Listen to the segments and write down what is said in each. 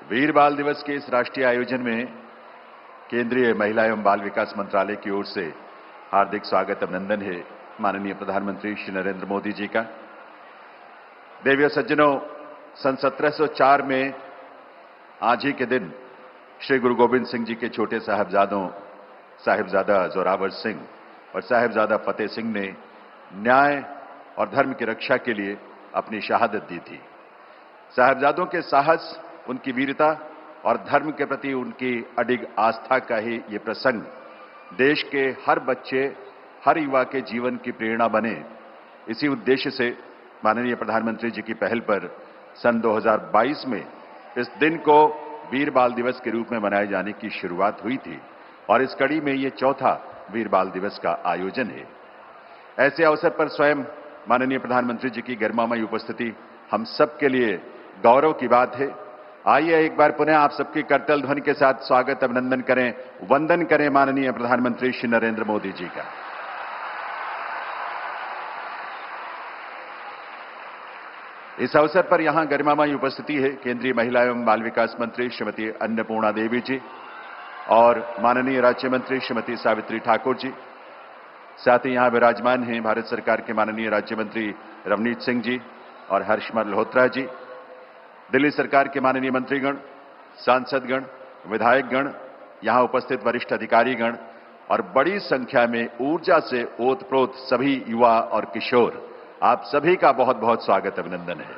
वीर बाल दिवस के इस राष्ट्रीय आयोजन में केंद्रीय महिला एवं बाल विकास मंत्रालय की ओर से हार्दिक स्वागत अभिनंदन है माननीय प्रधानमंत्री श्री नरेंद्र मोदी जी का। देवियों सज्जनों, सन 1704 में आज ही के दिन श्री गुरु गोविंद सिंह जी के छोटे साहिबजादों साहिबजादा जोरावर सिंह और साहिबजादा फतेह सिंह ने न्याय और धर्म की रक्षा के लिए अपनी शहादत दी थी। साहिबजादों के साहस, उनकी वीरता और धर्म के प्रति उनकी अडिग आस्था का ही ये प्रसंग देश के हर बच्चे, हर युवा के जीवन की प्रेरणा बने। इसी उद्देश्य से माननीय प्रधानमंत्री जी की पहल पर सन 2022 में इस दिन को वीर बाल दिवस के रूप में मनाए जाने की शुरुआत हुई थी और इस कड़ी में ये चौथा वीर बाल दिवस का आयोजन है। ऐसे अवसर पर स्वयं माननीय प्रधानमंत्री जी की गरिमामयी उपस्थिति हम सब के लिए गौरव की बात है। आइए एक बार पुनः आप सबकी करतल ध्वनि के साथ स्वागत अभिनंदन करें, वंदन करें माननीय प्रधानमंत्री श्री नरेंद्र मोदी जी का। इस अवसर पर यहां गरिमामयी उपस्थिति है केंद्रीय महिला एवं बाल विकास मंत्री श्रीमती अन्नपूर्णा देवी जी और माननीय राज्य मंत्री श्रीमती सावित्री ठाकुर जी। साथ ही यहां विराजमान हैं भारत सरकार के माननीय राज्य मंत्री रवनीत सिंह जी और हर्ष मल्होत्रा जी, दिल्ली सरकार के माननीय मंत्रीगण, सांसदगण, विधायकगण, यहां उपस्थित वरिष्ठ अधिकारीगण और बड़ी संख्या में ऊर्जा से ओतप्रोत सभी युवा और किशोर, आप सभी का बहुत बहुत स्वागत अभिनंदन है।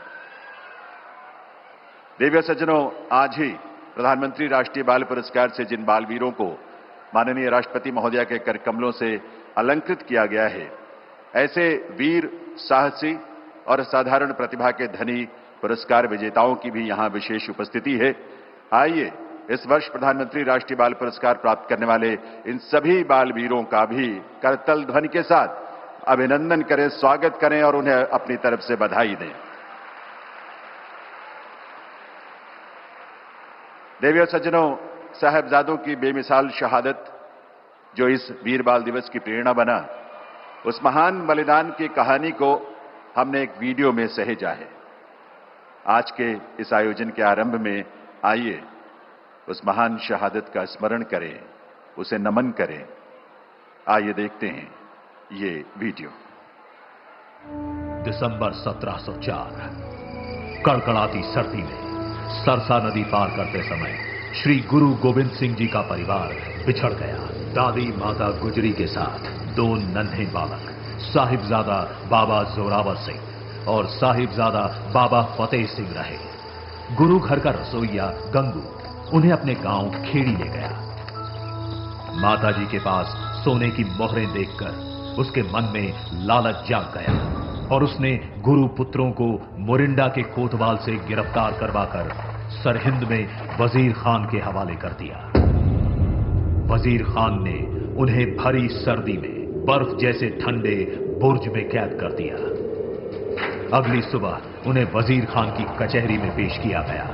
देवियों सज्जनों, आज ही प्रधानमंत्री राष्ट्रीय बाल पुरस्कार से जिन बाल वीरों को माननीय राष्ट्रपति महोदया के कर कमलों से अलंकृत किया गया है, ऐसे वीर, साहसी और साधारण प्रतिभा के धनी पुरस्कार विजेताओं की भी यहां विशेष उपस्थिति है। आइए इस वर्ष प्रधानमंत्री राष्ट्रीय बाल पुरस्कार प्राप्त करने वाले इन सभी बाल वीरों का भी करतल ध्वनि के साथ अभिनंदन करें, स्वागत करें और उन्हें अपनी तरफ से बधाई दें। देवियों सज्जनों, साहिबजादों की बेमिसाल शहादत जो इस वीर बाल दिवस की प्रेरणा बना, उस महान बलिदान की कहानी को हमने एक वीडियो में सहेजा है। आज के इस आयोजन के आरंभ में आइए उस महान शहादत का स्मरण करें, उसे नमन करें। आइए देखते हैं ये वीडियो। दिसंबर 1704, कड़कड़ाती सर्दी में सरसा नदी पार करते समय श्री गुरु गोविंद सिंह जी का परिवार बिछड़ गया। दादी माता गुजरी के साथ दो नन्हे बालक साहिबजादा बाबा जोरावर सिंह और साहिबजादा बाबा फतेह सिंह रहे। गुरु घर का रसोइया गंगू उन्हें अपने गांव खेड़ी ले गया। माताजी के पास सोने की मोहरें देखकर उसके मन में लालच जाग गया और उसने गुरु पुत्रों को मोरिंडा के कोतवाल से गिरफ्तार करवाकर सरहिंद में वजीर खान के हवाले कर दिया। वजीर खान ने उन्हें भरी सर्दी में बर्फ जैसे ठंडे बुर्ज में कैद कर दिया। अगली सुबह उन्हें वजीर खान की कचहरी में पेश किया गया।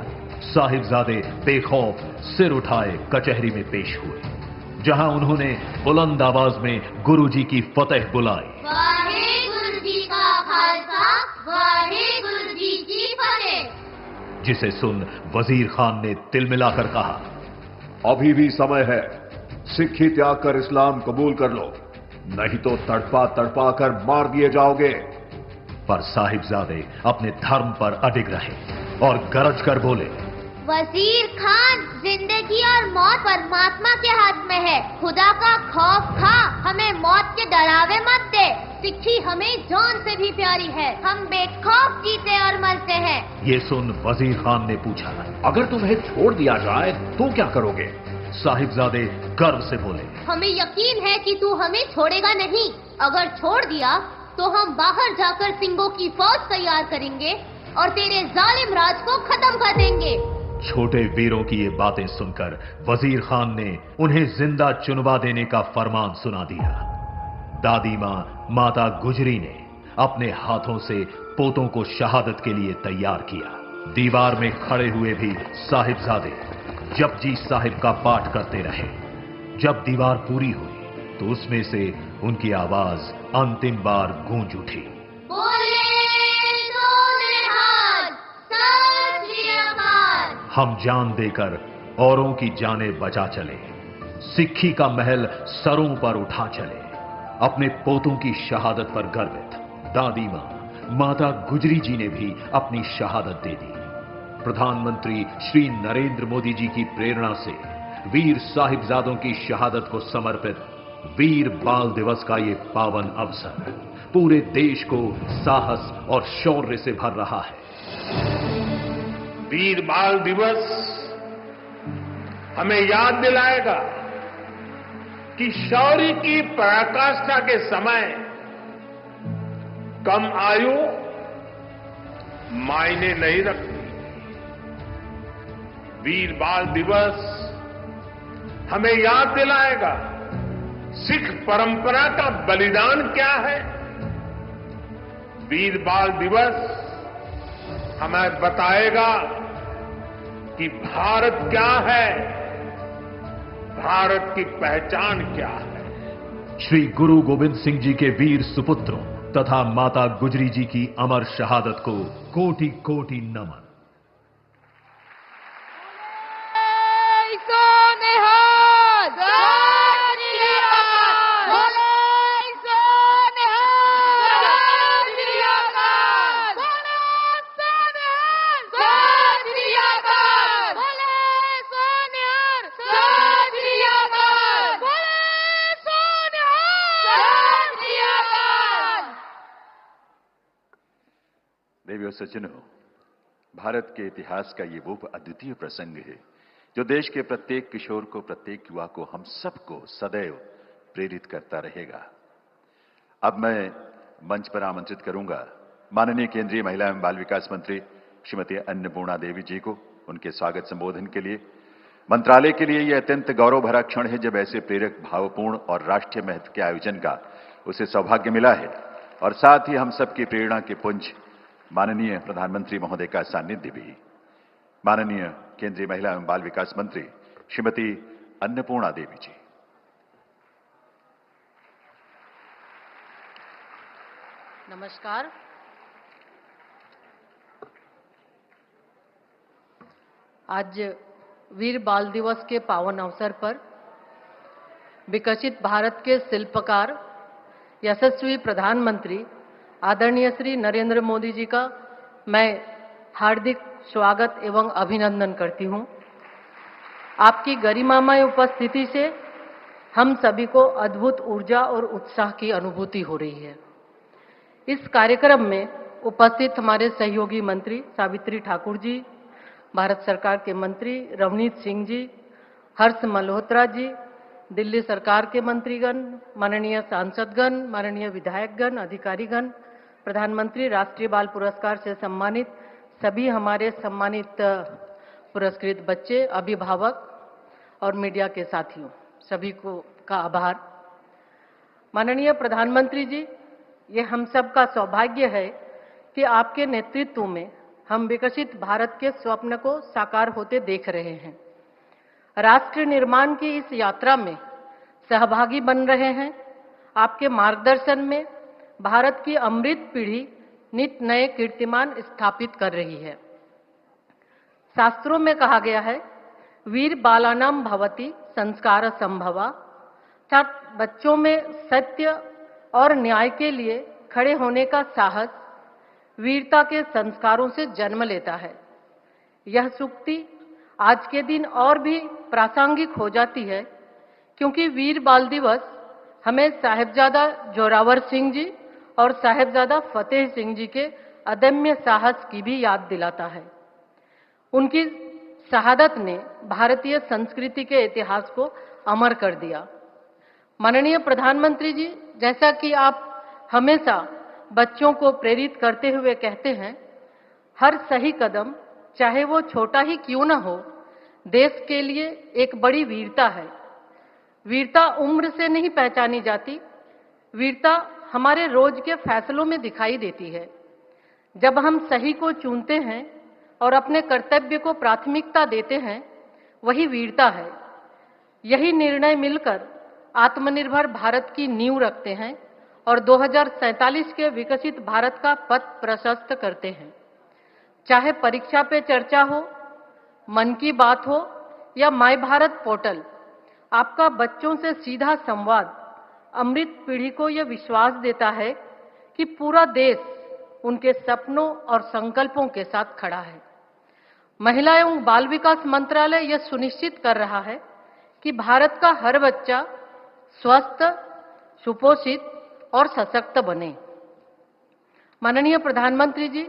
साहिबजादे बेखौफ सिर उठाए कचहरी में पेश हुए, जहां उन्होंने बुलंद आवाज में गुरुजी की फतेह बुलाई। वाहेगुरु जी का खालसा, वाहेगुरु जी की फतेह। जिसे सुन वजीर खान ने तिल मिलाकर कहा, अभी भी समय है, सिक्खी त्याग कर इस्लाम कबूल कर लो, नहीं तो तड़पा तड़पा कर मार दिए जाओगे। पर साहिबजादे अपने धर्म पर अडिग रहे और गरज कर बोले, वजीर खान, जिंदगी और मौत परमात्मा के हाथ में है। खुदा का खौफ खा, हमें मौत के डरावे मत दे। सिक्खी हमें जान से भी प्यारी है, हम बेखौफ जीते और मरते हैं। ये सुन वजीर खान ने पूछा, अगर तुम्हें छोड़ दिया जाए तो क्या करोगे? साहिबजादे गर्व से बोले, हमें यकीन है कि तू हमें छोड़ेगा नहीं। अगर छोड़ दिया तो हम बाहर जाकर सिंगों की फौज तैयार करेंगे और तेरे जालिम राज को खत्म कर देंगे। छोटे वीरों की ये बातें सुनकर वजीर खान ने उन्हें जिंदा चुनवा देने का फरमान सुना दिया। दादी मां माता गुजरी ने अपने हाथों से पोतों को शहादत के लिए तैयार किया। दीवार में खड़े हुए भी साहिबजादे जपजी साहिब का पाठ करते रहे। जब दीवार पूरी हुई तो उसमें से उनकी आवाज अंतिम बार गूंज उठी, बोले तो निहाल, सत श्री अकाल। हम जान देकर औरों की जानें बचा चले, सिक्खी का महल सरों पर उठा चले। अपने पोतों की शहादत पर गर्वित दादी मां माता गुजरी जी ने भी अपनी शहादत दे दी। प्रधानमंत्री श्री नरेंद्र मोदी जी की प्रेरणा से वीर साहिबजादों की शहादत को समर्पित वीर बाल दिवस का ये पावन अवसर पूरे देश को साहस और शौर्य से भर रहा है। वीर बाल दिवस हमें याद दिलाएगा कि शौर्य की पराकाष्ठा के समय कम आयु मायने नहीं रखती। वीर बाल दिवस हमें याद दिलाएगा सिख परंपरा का बलिदान क्या है। वीर बाल दिवस हमें बताएगा कि भारत क्या है, भारत की पहचान क्या है। श्री गुरु गोविंद सिंह जी के वीर सुपुत्रों तथा माता गुजरी जी की अमर शहादत को कोटि कोटि नमन। देवियों सज्जनों, भारत के इतिहास का ये वो अद्वितीय प्रसंग है जो देश के प्रत्येक किशोर को, प्रत्येक युवा को, हम सबको सदैव प्रेरित करता रहेगा। अब मैं मंच पर आमंत्रित करूंगा माननीय केंद्रीय महिला एवं बाल विकास मंत्री श्रीमती अन्नपूर्णा देवी जी को उनके स्वागत संबोधन के लिए। मंत्रालय के लिए यह अत्यंत गौरव भरा क्षण है जब ऐसे प्रेरक, भावपूर्ण और राष्ट्रीय महत्व के आयोजन का उसे सौभाग्य मिला है, और साथ ही हम सबकी प्रेरणा के पुंज माननीय प्रधानमंत्री महोदय का सानिध्य भी। माननीय केंद्रीय महिला एवं बाल विकास मंत्री श्रीमती अन्नपूर्णा देवी जी। नमस्कार। आज वीर बाल दिवस के पावन अवसर पर विकसित भारत के शिल्पकार यशस्वी प्रधानमंत्री आदरणीय श्री नरेंद्र मोदी जी का मैं हार्दिक स्वागत एवं अभिनंदन करती हूं। आपकी गरिमामय उपस्थिति से हम सभी को अद्भुत ऊर्जा और उत्साह की अनुभूति हो रही है। इस कार्यक्रम में उपस्थित हमारे सहयोगी मंत्री सावित्री ठाकुर जी, भारत सरकार के मंत्री रवनीत सिंह जी, हर्ष मल्होत्रा जी, दिल्ली सरकार के मंत्रीगण, माननीय सांसदगण, माननीय विधायकगण, अधिकारीगण, प्रधानमंत्री राष्ट्रीय बाल पुरस्कार से सम्मानित सभी हमारे सम्मानित पुरस्कृत बच्चे, अभिभावक और मीडिया के साथियों, सभी को का आभार। माननीय प्रधानमंत्री जी, ये हम सब का सौभाग्य है कि आपके नेतृत्व में हम विकसित भारत के स्वप्न को साकार होते देख रहे हैं। राष्ट्र निर्माण की इस यात्रा में सहभागी बन रहे हैं। आपके मार्गदर्शन में भारत की अमृत पीढ़ी नित नए कीर्तिमान स्थापित कर रही है। शास्त्रों में कहा गया है, वीर बालानाम भवति संस्कार संभवा, अर्थात बच्चों में सत्य और न्याय के लिए खड़े होने का साहस वीरता के संस्कारों से जन्म लेता है। यह सूक्ति आज के दिन और भी प्रासंगिक हो जाती है क्योंकि वीर बाल दिवस हमें साहिबजादा जोरावर सिंह जी और साहिबजादा फतेह सिंह जी के अदम्य साहस की भी याद दिलाता है। उनकी शहादत ने भारतीय संस्कृति के इतिहास को अमर कर दिया। माननीय प्रधानमंत्री जी, जैसा कि आप हमेशा बच्चों को प्रेरित करते हुए कहते हैं, हर सही कदम चाहे वो छोटा ही क्यों न हो, देश के लिए एक बड़ी वीरता है। वीरता उम्र से नहीं पहचानी जाती, वीरता हमारे रोज के फैसलों में दिखाई देती है। जब हम सही को चुनते हैं और अपने कर्तव्य को प्राथमिकता देते हैं, वही वीरता है। यही निर्णय मिलकर आत्मनिर्भर भारत की नींव रखते हैं और 2047 के विकसित भारत का पथ प्रशस्त करते हैं। चाहे परीक्षा पे चर्चा हो, मन की बात हो या माय भारत पोर्टल, आपका बच्चों से सीधा संवाद अमृत पीढ़ी को यह विश्वास देता है कि पूरा देश उनके सपनों और संकल्पों के साथ खड़ा है। महिला एवं बाल विकास मंत्रालय यह सुनिश्चित कर रहा है कि भारत का हर बच्चा स्वस्थ, सुपोषित और सशक्त बने। माननीय प्रधानमंत्री जी,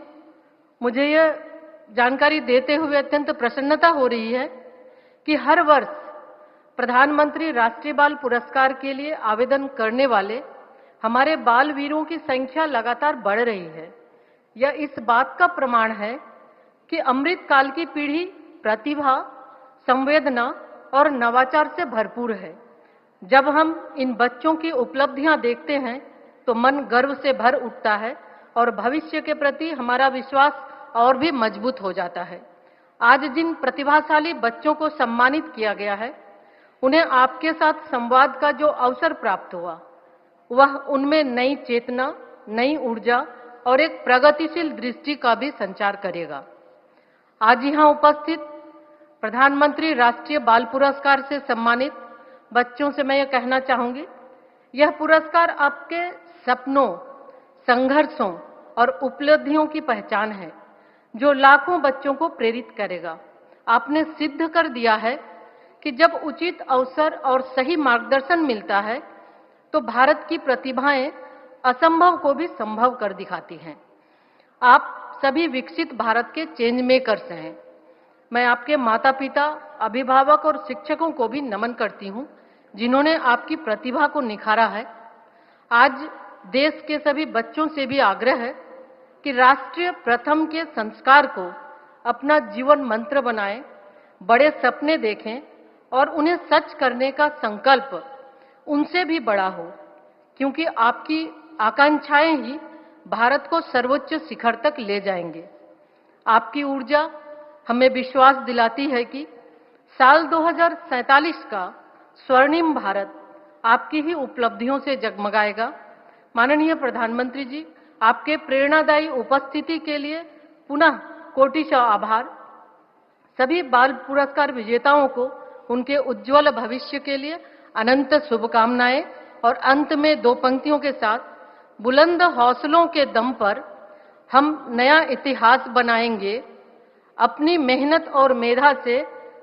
मुझे यह जानकारी देते हुए अत्यंत प्रसन्नता हो रही है कि हर वर्ष प्रधानमंत्री राष्ट्रीय बाल पुरस्कार के लिए आवेदन करने वाले हमारे बाल वीरों की संख्या लगातार बढ़ रही है। यह इस बात का प्रमाण है कि अमृत काल की पीढ़ी प्रतिभा, संवेदना और नवाचार से भरपूर है। जब हम इन बच्चों की उपलब्धियां देखते हैं तो मन गर्व से भर उठता है और भविष्य के प्रति हमारा विश्वास और भी मजबूत हो जाता है। आज जिन प्रतिभाशाली बच्चों को सम्मानित किया गया है, उन्हें आपके साथ संवाद का जो अवसर प्राप्त हुआ, वह उनमें नई चेतना, नई ऊर्जा और एक प्रगतिशील दृष्टि का भी संचार करेगा। आज यहां उपस्थित प्रधानमंत्री राष्ट्रीय बाल पुरस्कार से सम्मानित बच्चों से मैं यह कहना चाहूंगी, यह पुरस्कार आपके सपनों, संघर्षों और उपलब्धियों की पहचान है जो लाखों बच्चों को प्रेरित करेगा। आपने सिद्ध कर दिया है कि जब उचित अवसर और सही मार्गदर्शन मिलता है तो भारत की प्रतिभाएं असंभव को भी संभव कर दिखाती हैं। आप सभी विकसित भारत के चेंज मेकर्स हैं। मैं आपके माता पिता, अभिभावक और शिक्षकों को भी नमन करती हूं, जिन्होंने आपकी प्रतिभा को निखारा है। आज देश के सभी बच्चों से भी आग्रह है कि राष्ट्रीय प्रथम के संस्कार को अपना जीवन मंत्र बनाएं, बड़े सपने देखें और उन्हें सच करने का संकल्प उनसे भी बड़ा हो, क्योंकि आपकी आकांक्षाएं ही भारत को सर्वोच्च शिखर तक ले जाएंगे। आपकी ऊर्जा हमें विश्वास दिलाती है कि साल 2047 का स्वर्णिम भारत आपकी ही उपलब्धियों से जगमगाएगा। माननीय प्रधानमंत्री जी, आपके प्रेरणादायी उपस्थिति के लिए पुनः कोटिशः आभार। सभी बाल पुरस्कार विजेताओं को उनके उज्जवल भविष्य के लिए अनंत शुभकामनाएं। और अंत में दो पंक्तियों के साथ, बुलंद हौसलों के दम पर हम नया इतिहास बनाएंगे, अपनी मेहनत और मेधा से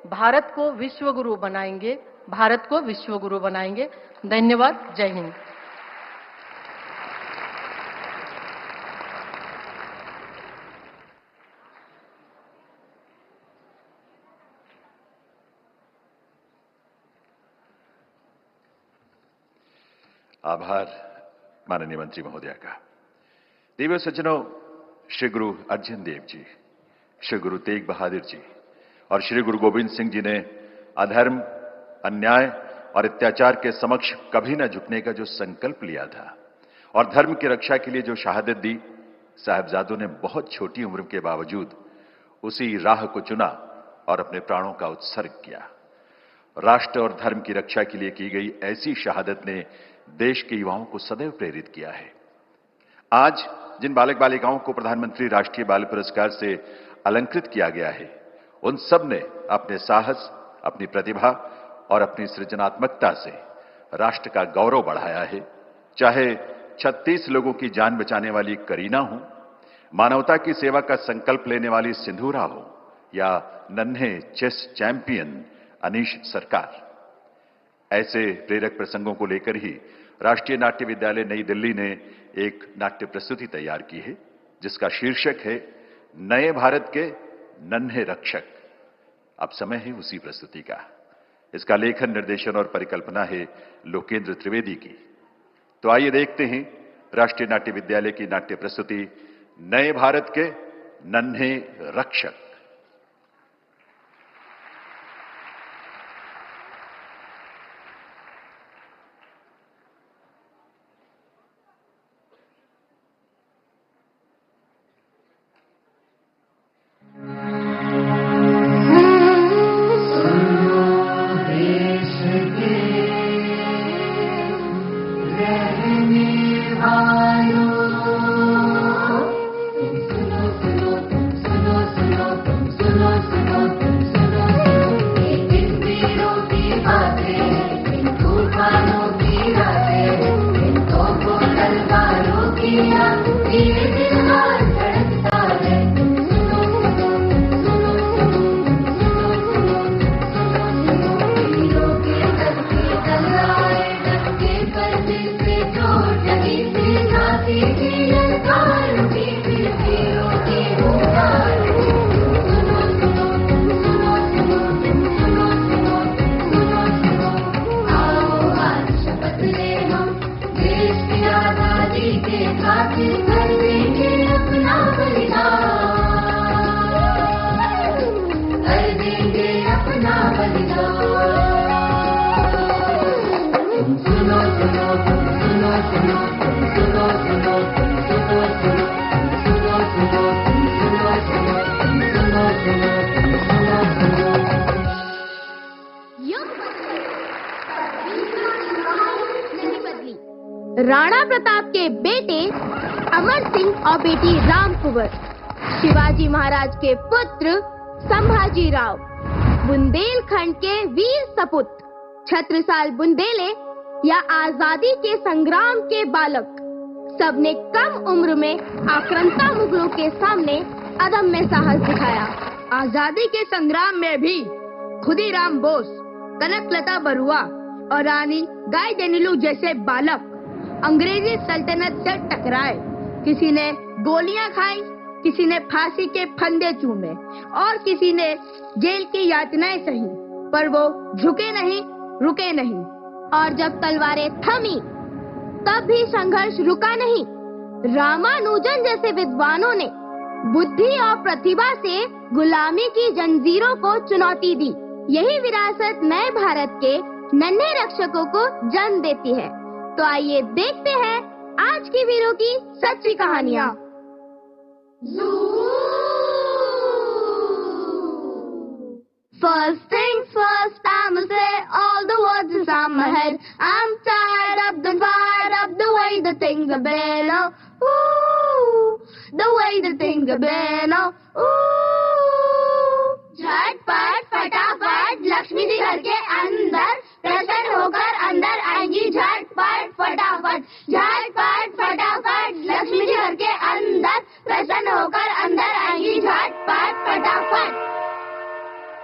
भारत को विश्व गुरु बनाएंगे, भारत को विश्व गुरु बनाएंगे। धन्यवाद। जय हिंद। आभार माननीय मंत्री महोदया का। देवियों सज्जनों, श्री गुरु अर्जन देव जी, श्री गुरु तेग बहादुर जी और श्री गुरु गोविंद सिंह जी ने अधर्म, अन्याय और अत्याचार के समक्ष कभी न झुकने का जो संकल्प लिया था और धर्म की रक्षा के लिए जो शहादत दी, साहिबजादों ने बहुत छोटी उम्र के बावजूद उसी राह को चुना और अपने प्राणों का उत्सर्ग किया। राष्ट्र और धर्म की रक्षा के लिए की गई ऐसी शहादत ने देश के युवाओं को सदैव प्रेरित किया है। आज जिन बालक बालिकाओं को प्रधानमंत्री राष्ट्रीय बाल पुरस्कार से अलंकृत किया गया है, उन सब ने अपने साहस, अपनी प्रतिभा और अपनी सृजनात्मकता से राष्ट्र का गौरव बढ़ाया है। चाहे 36 लोगों की जान बचाने वाली करीना हो, मानवता की सेवा का संकल्प लेने वाली सिंधूरा हो या नन्हे चेस चैंपियन अनीश सरकार। ऐसे प्रेरक प्रसंगों को लेकर ही राष्ट्रीय नाट्य विद्यालय नई दिल्ली ने एक नाट्य प्रस्तुति तैयार की है, जिसका शीर्षक है नए भारत के नन्हे रक्षक। अब समय है उसी प्रस्तुति का। इसका लेखन, निर्देशन और परिकल्पना है लोकेंद्र त्रिवेदी की। तो आइए देखते हैं राष्ट्रीय नाट्य विद्यालय की नाट्य प्रस्तुति नए भारत के नन्हे रक्षक। सुनो देंगे अपना बलिदान। तुम सुनो सुनो तुम सुनो सुनो तुम सुनो सुनो तुम सुनो सुनो तुम सुनो सुनो तुम सुनो सुनो तुम सुनो सुनो तुम सुनो सुनो। नहीं बदली। राणा प्रताप के बेटे अमर सिंह और बेटी राम कुंवर, शिवाजी महाराज के पुत्र संभाजी राव, बुंदेलखंड के वीर सपूत छत्रसाल बुंदेले या आजादी के संग्राम के बालक, सबने कम उम्र में आक्रांता मुगलों के सामने अदम्य साहस दिखाया। आजादी के संग्राम में भी खुदीराम बोस, कनकलता बरुआ और रानी गाइदिन्यू जैसे बालक अंग्रेजी सल्तनत से टकराए। किसी ने गोलियां खाई, किसी ने फांसी के फंदे चूमे और किसी ने जेल की यातनाएं सही, पर वो झुके नहीं, रुके नहीं। और जब तलवारें थमी तब भी संघर्ष रुका नहीं। रामानुजन जैसे विद्वानों ने बुद्धि और प्रतिभा से गुलामी की जंजीरों को चुनौती दी। यही विरासत नए भारत के नन्हे रक्षकों को जन्म देती है। तो आइए देखते हैं आज की वीरों की सच्ची कहानियाँ। First things first, I'ma say all the words is on my head. I'm tired of the way the things are been, oh, ooh, the way the things are been, oh, ooh. झटपट फटाफट लक्ष्मी जी घर के अंदर प्रसन्न होकर अंदर आएंगी। झटपट फटाफट, झटपट फटाफट लक्ष्मी जी घर के अंदर प्रसन्न होकर अंदर आएंगी। झटपट फटाफट।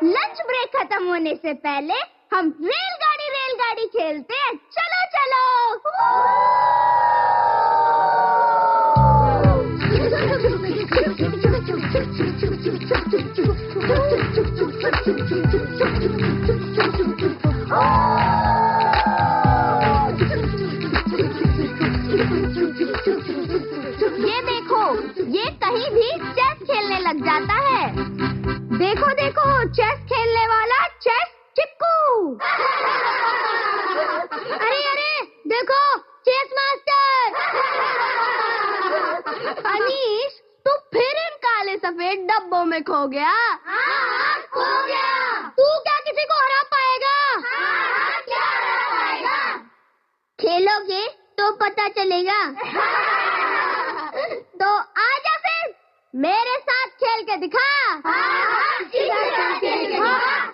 लंच ब्रेक खत्म होने से पहले हम रेलगाड़ी खेलते हैं। चलो चलो। ये देखो, ये कहीं भी चेस खेलने लग जाता है। देखो देखो, चेस खेलने वाला चेस चिक्कू। अरे अरे देखो, चेस मास्टर। अनीश, तू फिर इन काले सफेद डब्बों में खो गया। हाँ, खो गया। तू क्या किसी को हरा पाएगा? हाँ, क्या हरा पाएगा? खेलोगे तो पता चलेगा। तो आजा फिर मेरे साथ खेल के दिखा।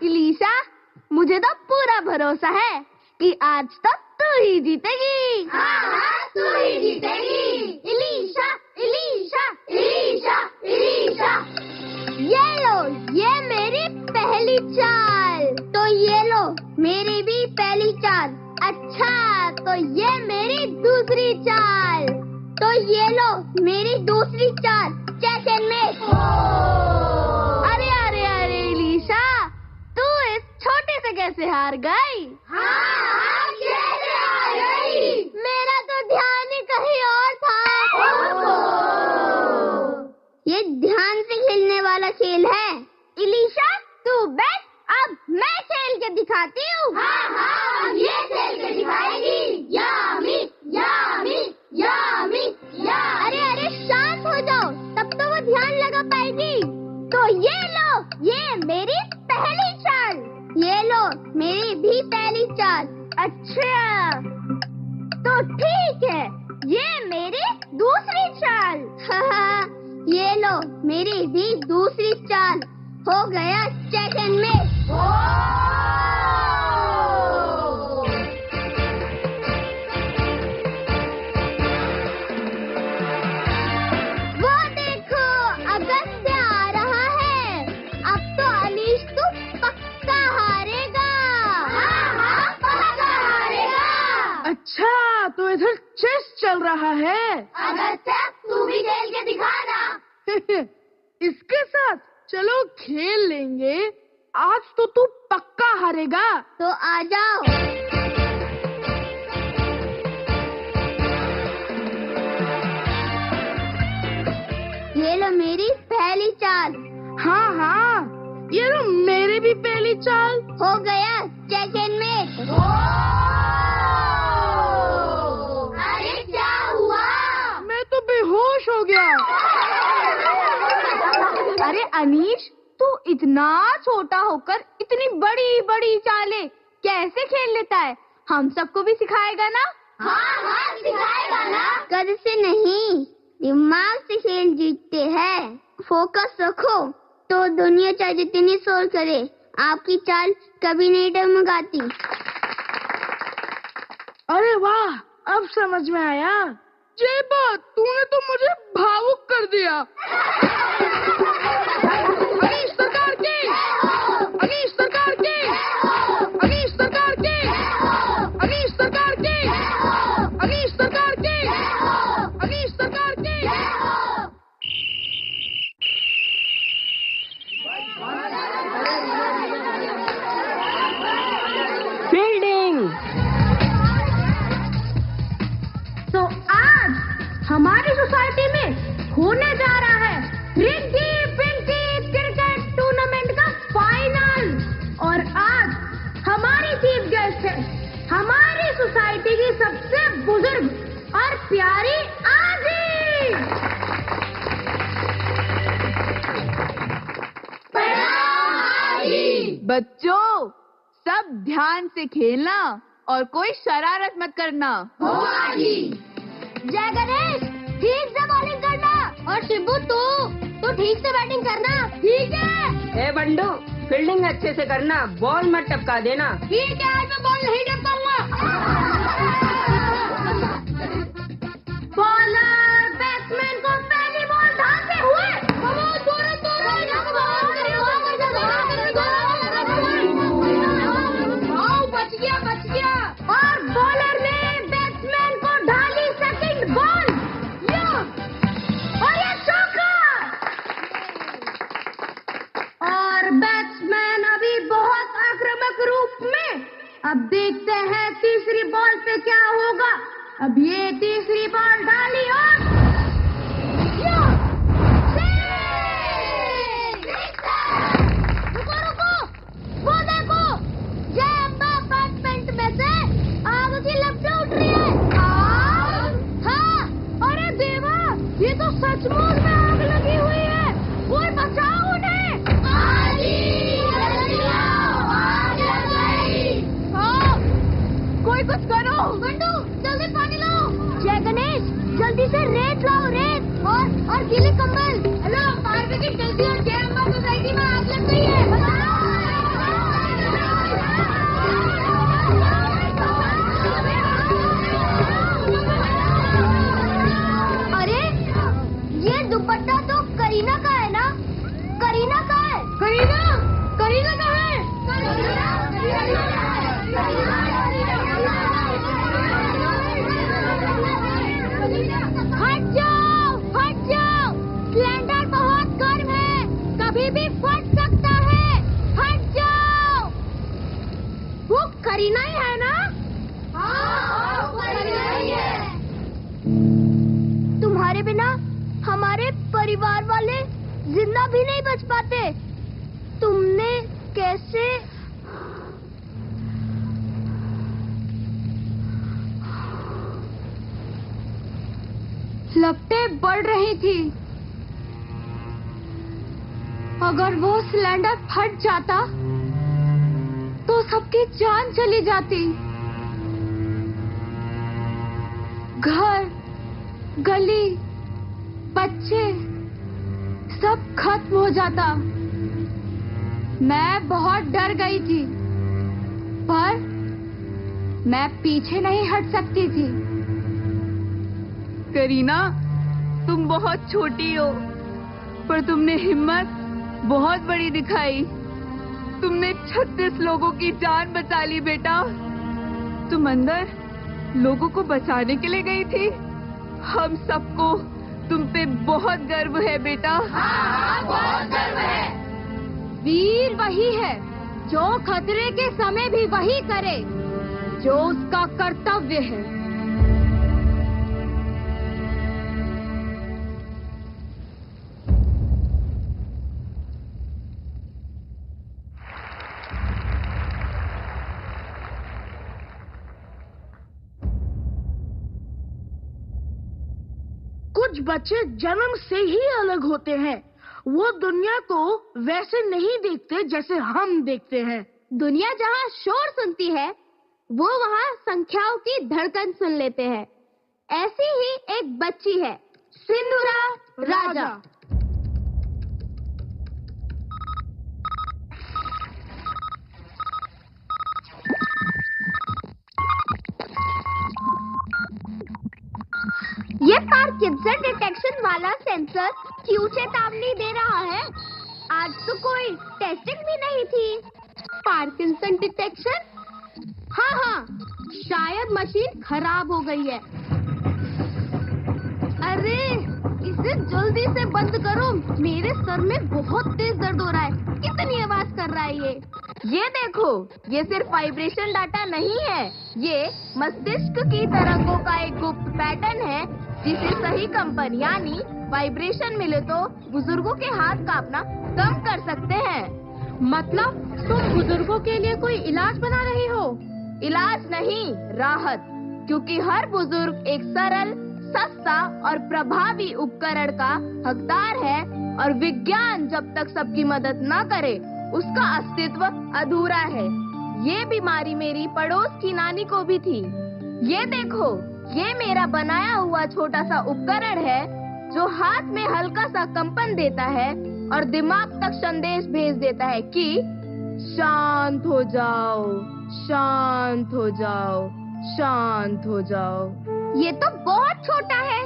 इलीशा, मुझे तो पूरा भरोसा है कि आज तक तू ही जीतेगी। तू ही जीतेगी। इलीशा, इलीशा, इलीशा, इलीशा। ये लो, ये मेरी पहली चाल। तो ये लो, मेरी भी पहली चाल। अच्छा, तो ये मेरी दूसरी चाल। तो ये लो, मेरी दूसरी चाल। चेक में। अरे अरे अरे इलीशा, तू इस छोटे से कैसे हार गई? हाँ, कैसे हार गई? मेरा तो ध्यान ही कहीं और था। ये ध्यान से खेलने वाला खेल है। इलीशा, तू बैठ, अब मैं खेल के दिखाती हूँ। हाँ, अब ये खेल के दिखाएगी। यामी, यामी, यामी, यामी। अरे अरे शांत हो जाओ, तब तो वो ध्यान लगा पाएगी। तो ये लो, ये मेरी पहली चाल। ये लो, मेरी भी पहली चाल। अच्छा, तो ठीक है, ये मेरी दूसरी चाल। ये लो, मेरी भी दूसरी चाल। हो गया सेकंड में। वो देखो, अगस्त्य आ रहा है। अब तो अनीश तू पक्का हारेगा। हाँ, पक्का हारेगा। अच्छा, तो इधर चेस चल रहा है। अगस्त्य, तू भी खेल के दिखाना। इसके साथ चलो खेल लेंगे। आज तो तू पक्का हारेगा। तो आ जाओ। ये लो मेरी पहली चाल। हाँ हाँ, ये लो मेरी मेरी भी पहली चाल। हो गया सेकंड में। अरे क्या हुआ? मैं तो बेहोश हो गया। अरे अनीश, तू इतना छोटा होकर इतनी बड़ी बड़ी चालें कैसे खेल लेता है? हम सबको भी सिखाएगा ना? हाँ सिखाएगा ना। कद से नहीं, दिमाग से खेल जीतते हैं। फोकस रखो तो दुनिया चाहे जितनी शोर करे, आपकी चाल कभी नहीं डगमगाती। अरे वाह, अब समझ में आया। ये बात तूने तो मुझे भावुक कर दिया। अनीश सरकार की, अनीश सरकार की, अनीश सरकार की, अनीश सरकार की, अनीश सरकार की, अनीश सरकार की। फील्डिंग। तो आज हमारी सोसाइटी में होने जा रहा है रिंकी पिंकी क्रिकेट टूर्नामेंट का फाइनल। और आज हमारी चीफ गेस्ट है हमारी सोसाइटी की सबसे बुजुर्ग और प्यारी आजी। बच्चों, सब ध्यान से खेलना और कोई शरारत मत करना। जय गणेश, ठीक से बॉलिंग करना। और शिबू तू ठीक से बैटिंग करना। ठीक है। ए बंडू, फील्डिंग अच्छे से करना, बॉल मत टपका देना। ठीक है, आज मैं बॉल नहीं टपकाऊंगा। बॉलर बैट्समैन को पहली बॉल ढालते हुए बच गया। और बॉलर ने बैट्समैन को ढाली सेकंड बॉल। और ये चौका। और बैट्समैन अभी बहुत आक्रामक रूप में। अब देखते हैं तीसरी बॉल पे क्या होगा। अब ये तीसरी बॉल डाली और रुको, वो देखो, जय अम्बा अपार्टमेंट में से आग की लपटें उठ रही है। हाँ, अरे देवा, ये तो सचमुच में आग लगी हुई है। कोई बचाओ उन्हें। कोई कुछ करो। बंडू, जल्दी पानी लाओ। जय गणेश, जल्दी से रेत लाओ, रेत और गीले कंबल। हेलो, फायर ब्रिगेड जल्दी, और जय अम्बा सोसाइटी में आग लग गई है। अरे, ये दुपट्टा तो करीना का है ना? करीना का है। करीना का है। हट जाओ, सिलेंडर बहुत गर्म है, कभी भी फट सकता है। हट जाओ। वो करीना ही है ना? हाँ, करीना ही है। तुम्हारे बिना हमारे परिवार वाले जिंदा भी नहीं बच पाते। तुमने कैसे? लपटें बढ़ रही थी। अगर वो सिलेंडर फट जाता तो सबकी जान चली जाती। घर, गली, बच्चे सब खत्म हो जाता। मैं बहुत डर गई थी, पर मैं पीछे नहीं हट सकती थी। करीना, तुम बहुत छोटी हो, पर तुमने हिम्मत बहुत बड़ी दिखाई। तुमने 36 लोगों की जान बचा ली बेटा। तुम अंदर लोगों को बचाने के लिए गई थी। हम सबको तुम पे बहुत गर्व है बेटा। हाँ, बहुत गर्व है। वीर वही है जो खतरे के समय भी वही करे जो उसका कर्तव्य है। कुछ बच्चे जन्म से ही अलग होते हैं। वो दुनिया को वैसे नहीं देखते जैसे हम देखते हैं। दुनिया जहाँ शोर सुनती है, वो वहाँ संख्याओं की धड़कन सुन लेते हैं। ऐसी ही एक बच्ची है, सिंदूरा राजा। ये पार्किंसन डिटेक्शन वाला सेंसर क्यों चेतावनी दे रहा है? आज तो कोई टेस्टिंग भी नहीं थी। Parkinson detection? हाँ, शायद मशीन खराब हो गई है। अरे, इसे जल्दी से बंद करो, मेरे सर में बहुत तेज दर्द हो रहा है। कितनी आवाज कर रहा है ये देखो, ये सिर्फ वाइब्रेशन डाटा नहीं है, ये मस्तिष्क की तरंगों का एक गुप्त पैटर्न है जिसे सही कंपन यानी वाइब्रेशन मिले तो बुजुर्गों के हाथ कांपना कम कर सकते हैं। मतलब तुम बुजुर्गों के लिए कोई इलाज बना रही हो? इलाज नहीं, राहत, क्योंकि हर बुजुर्ग एक सरल, सस्ता और प्रभावी उपकरण का हकदार है और विज्ञान जब तक सबकी मदद न करे उसका अस्तित्व अधूरा है। ये बीमारी मेरी पड़ोस की नानी को भी थी। ये देखो, ये मेरा बनाया हुआ छोटा सा उपकरण है जो हाथ में हल्का सा कंपन देता है और दिमाग तक संदेश भेज देता है कि शांत हो जाओ, शांत हो जाओ, शांत हो जाओ। ये तो बहुत छोटा है।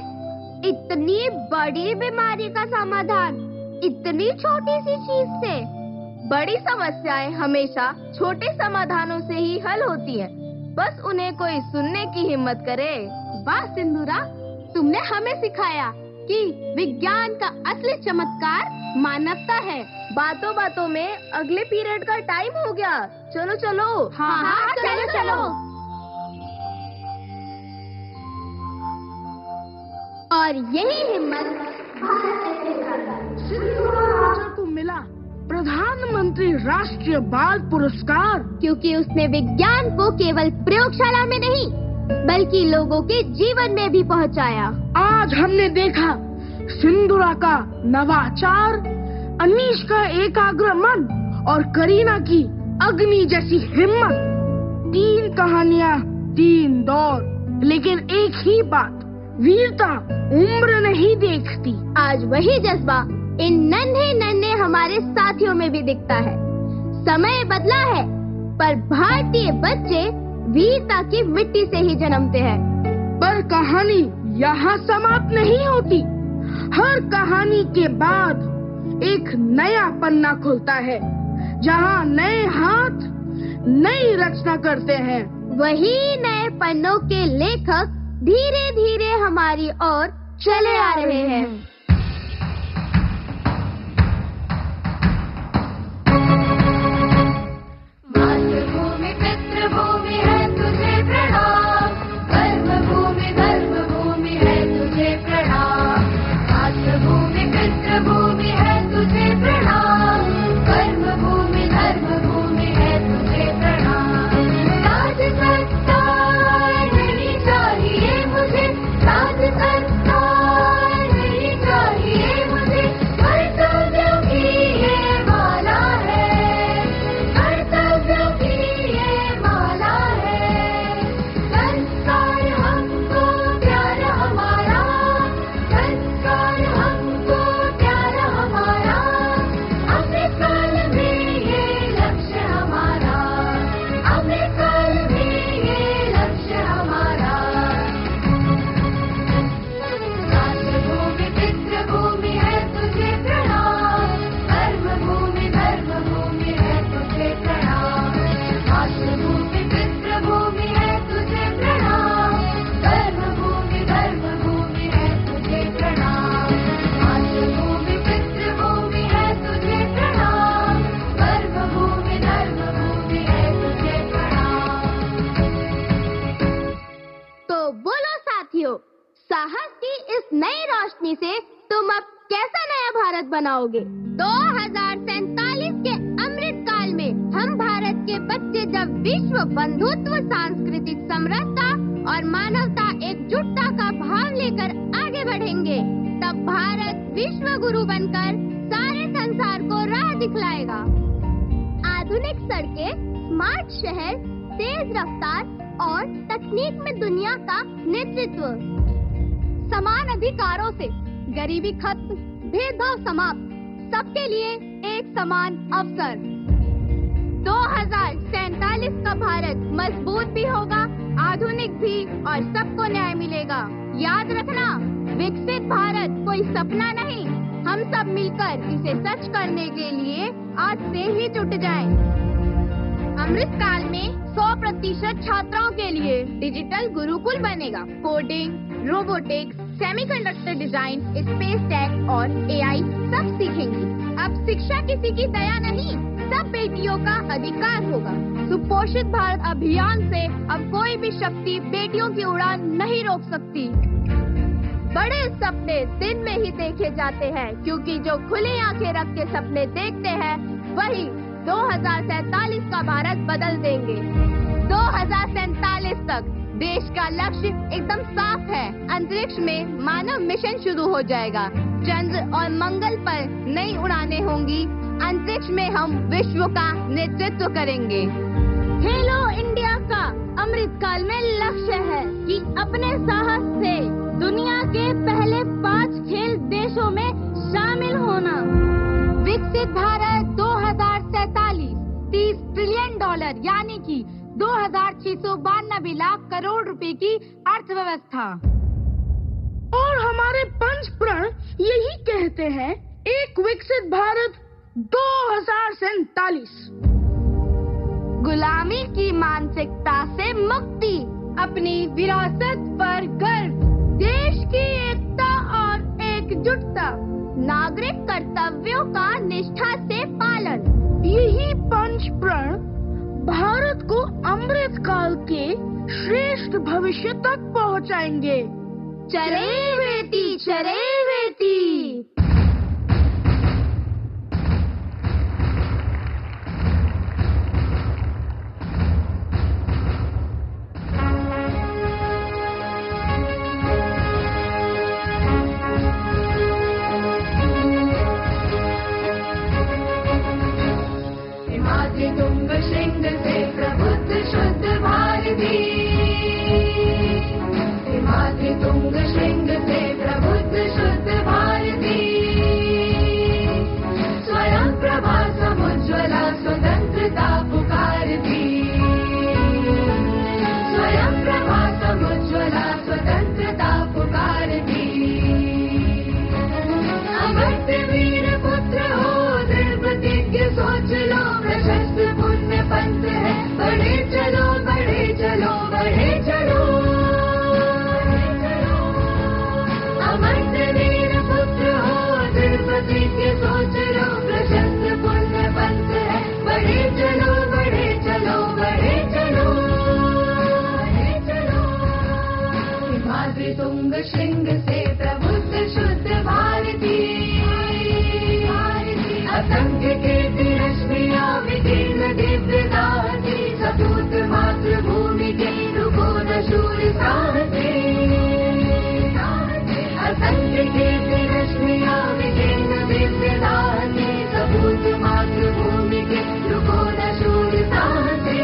इतनी बड़ी बीमारी का समाधान इतनी छोटी सी चीज से? बड़ी समस्याएं हमेशा छोटे समाधानों से ही हल होती हैं। बस उन्हें कोई सुनने की हिम्मत करे। वाह सिंदूरा, तुमने हमें सिखाया कि विज्ञान का असली चमत्कार मानवता है। बातों बातों में अगले पीरियड का टाइम हो गया। चलो चलो। हाँ, चलो चलो। और यही हिम्मत सिंदूरा राजा को मिला प्रधानमंत्री राष्ट्रीय बाल पुरस्कार, क्योंकि उसने विज्ञान को केवल प्रयोगशाला में नहीं बल्कि लोगों के जीवन में भी पहुंचाया। आज हमने देखा सिंदूरा का नवाचार, अनीश का एकाग्र मन और करीना की अग्नि जैसी हिम्मत। 3 कहानियाँ, 3 दौर, लेकिन एक ही बात, वीरता उम्र नहीं देखती। आज वही जज्बा इन नन्हे नन्हे हमारे साथियों में भी दिखता है। समय बदला है, पर भारतीय बच्चे वीरता की मिट्टी से ही जन्मते हैं। पर कहानी यहाँ समाप्त नहीं होती। हर कहानी के बाद एक नया पन्ना खुलता है, जहाँ नए हाथ नई रचना करते हैं। वही नए पन्नों के लेखक धीरे धीरे हमारी ओर चले आ रहे हैं। मातृभूमि पितृभूमि है तुझे प्रणाम, कर्मभूमि धर्मभूमि है तुझे प्रणाम। मातृभूमि पितृभूमि है तुझे प्रणाम, कर्मभूमि धर्मभूमि है तुझे प्रणाम। राज सरकार नहीं चाहिए मुझे, राज सरकार नहीं चाहिए मुझे, कर्तव्यों की ये माला है, कर्तव्यों की ये माला है। संस्कार हमको प्यारा हमारा, संस्कार हमको प्यारा हमारा, अमृतकाल में ये लक्ष्य हमारा, अमृतकाल में ये लक्ष्य हमारा। मातृभूमि पितृभूमि है तुझे प्रणाम, कर्मभूमि धर्मभूमि है तुझे प्रणाम। मातृभूमि पितृभूमि है तुझे प्रणाम, कर्मभूमि धर्मभूमि है तुझे प्रणाम। मातृभूमि पितृभूमि है तुझे प्रणाम, कर्मभूमि धर्मभूमि है तुझे प्रणाम। तो बोलो साथियों, साहस की इस नई रोशनी से तुम अब कैसा नया भारत बनाओगे? 2047 के अमृत काल में हम भारत के बच्चे जब विश्व बंधुत्व, सांस्कृतिक समरसता और मानवता एकजुटता का भाव लेकर आगे बढ़ेंगे, तब भारत विश्व गुरु बनकर सारे संसार को राह दिखलाएगा। आधुनिक सड़कें, स्मार्ट शहर, तेज रफ्तार और तकनीक में दुनिया का नेतृत्व। समान अधिकारों से गरीबी खत्म, भेदभाव समाप्त, सबके लिए एक समान अवसर। 2047 का भारत मजबूत भी होगा, आधुनिक भी, और सबको न्याय मिलेगा। याद रखना, विकसित भारत कोई सपना नहीं, हम सब मिलकर इसे सच करने के लिए आज से ही जुट जाएं। अमृतकाल में 100% छात्राओं के लिए डिजिटल गुरुकुल बनेगा। Coding, robotics, semiconductor design, space tech और एआई सब सीखेंगी। अब शिक्षा किसी की दया नहीं, सब बेटियों का अधिकार होगा। सुपोषित भारत अभियान से अब कोई भी शक्ति बेटियों की उड़ान नहीं रोक सकती। बड़े सपने दिन में ही देखे जाते हैं, क्योंकि जो खुली आंखें रख के सपने देखते हैं वही 2047 का भारत बदल देंगे। 2047 तक देश का लक्ष्य एकदम साफ है। अंतरिक्ष में मानव मिशन शुरू हो जाएगा। चंद्र और मंगल पर नई उड़ानें होंगी। अंतरिक्ष में हम विश्व का नेतृत्व करेंगे। खेलो इंडिया का अमृतकाल में लक्ष्य है कि अपने साहस से दुनिया के पहले 5 खेल देशों में शामिल होना। विकसित भारत 2047, $30 ट्रिलियन यानी कि 2692 लाख करोड़ रुपए की अर्थव्यवस्था। और हमारे पंच प्रण यही कहते हैं, एक विकसित भारत 2047। गुलामी की मानसिकता से मुक्ति, अपनी विरासत पर गर्व, देश की एकता और एकजुटता, नागरिक कर्तव्यों का निष्ठा से पालन। यही पंच प्रण भारत को अमृत काल के श्रेष्ठ भविष्य तक पहुंचाएंगे। चले बेटी, चले बेटी। तुंग श्रृंग से प्रबुद्ध शुद्ध भारती, हिमाद्री तुंग श्रृंग से प्रबुद्ध शुद्ध भारती, स्वयं प्रभा समुज्ज्वला स्वतंत्रता पुकारती, स्वयं प्रभा समुज्ज्वला स्वतंत्रता पुकारती। अमर्त वीर पुत्र हो, दृढ़ प्रतिज्ञ सोच लो, प्रशस्त पुण्य पंथ है, बढ़े चलो बढ़े चलो बढ़े चलो। अमर्त वीर पुत्र हो, दृढ़ प्रतिज्ञ सोच लो, प्रशस्त पुण्य पंथ है, बढ़े चलो बढ़े चलो बढ़े चलो बढ़े चलो। हिमाद्री तुंग श्रृंग से प्रबुद्ध शुद्ध भारती, असंख्य कीर्ति रश्मियां विकीर्ण दिव्य दाहती, सपूत मातृभूमि के रुको न शूर साहसी। असंख्य कीर्ति रश्मियां विकीर्ण दिव्य दाहती, सपूत मातृभूमि के रुको न शूर साहसी।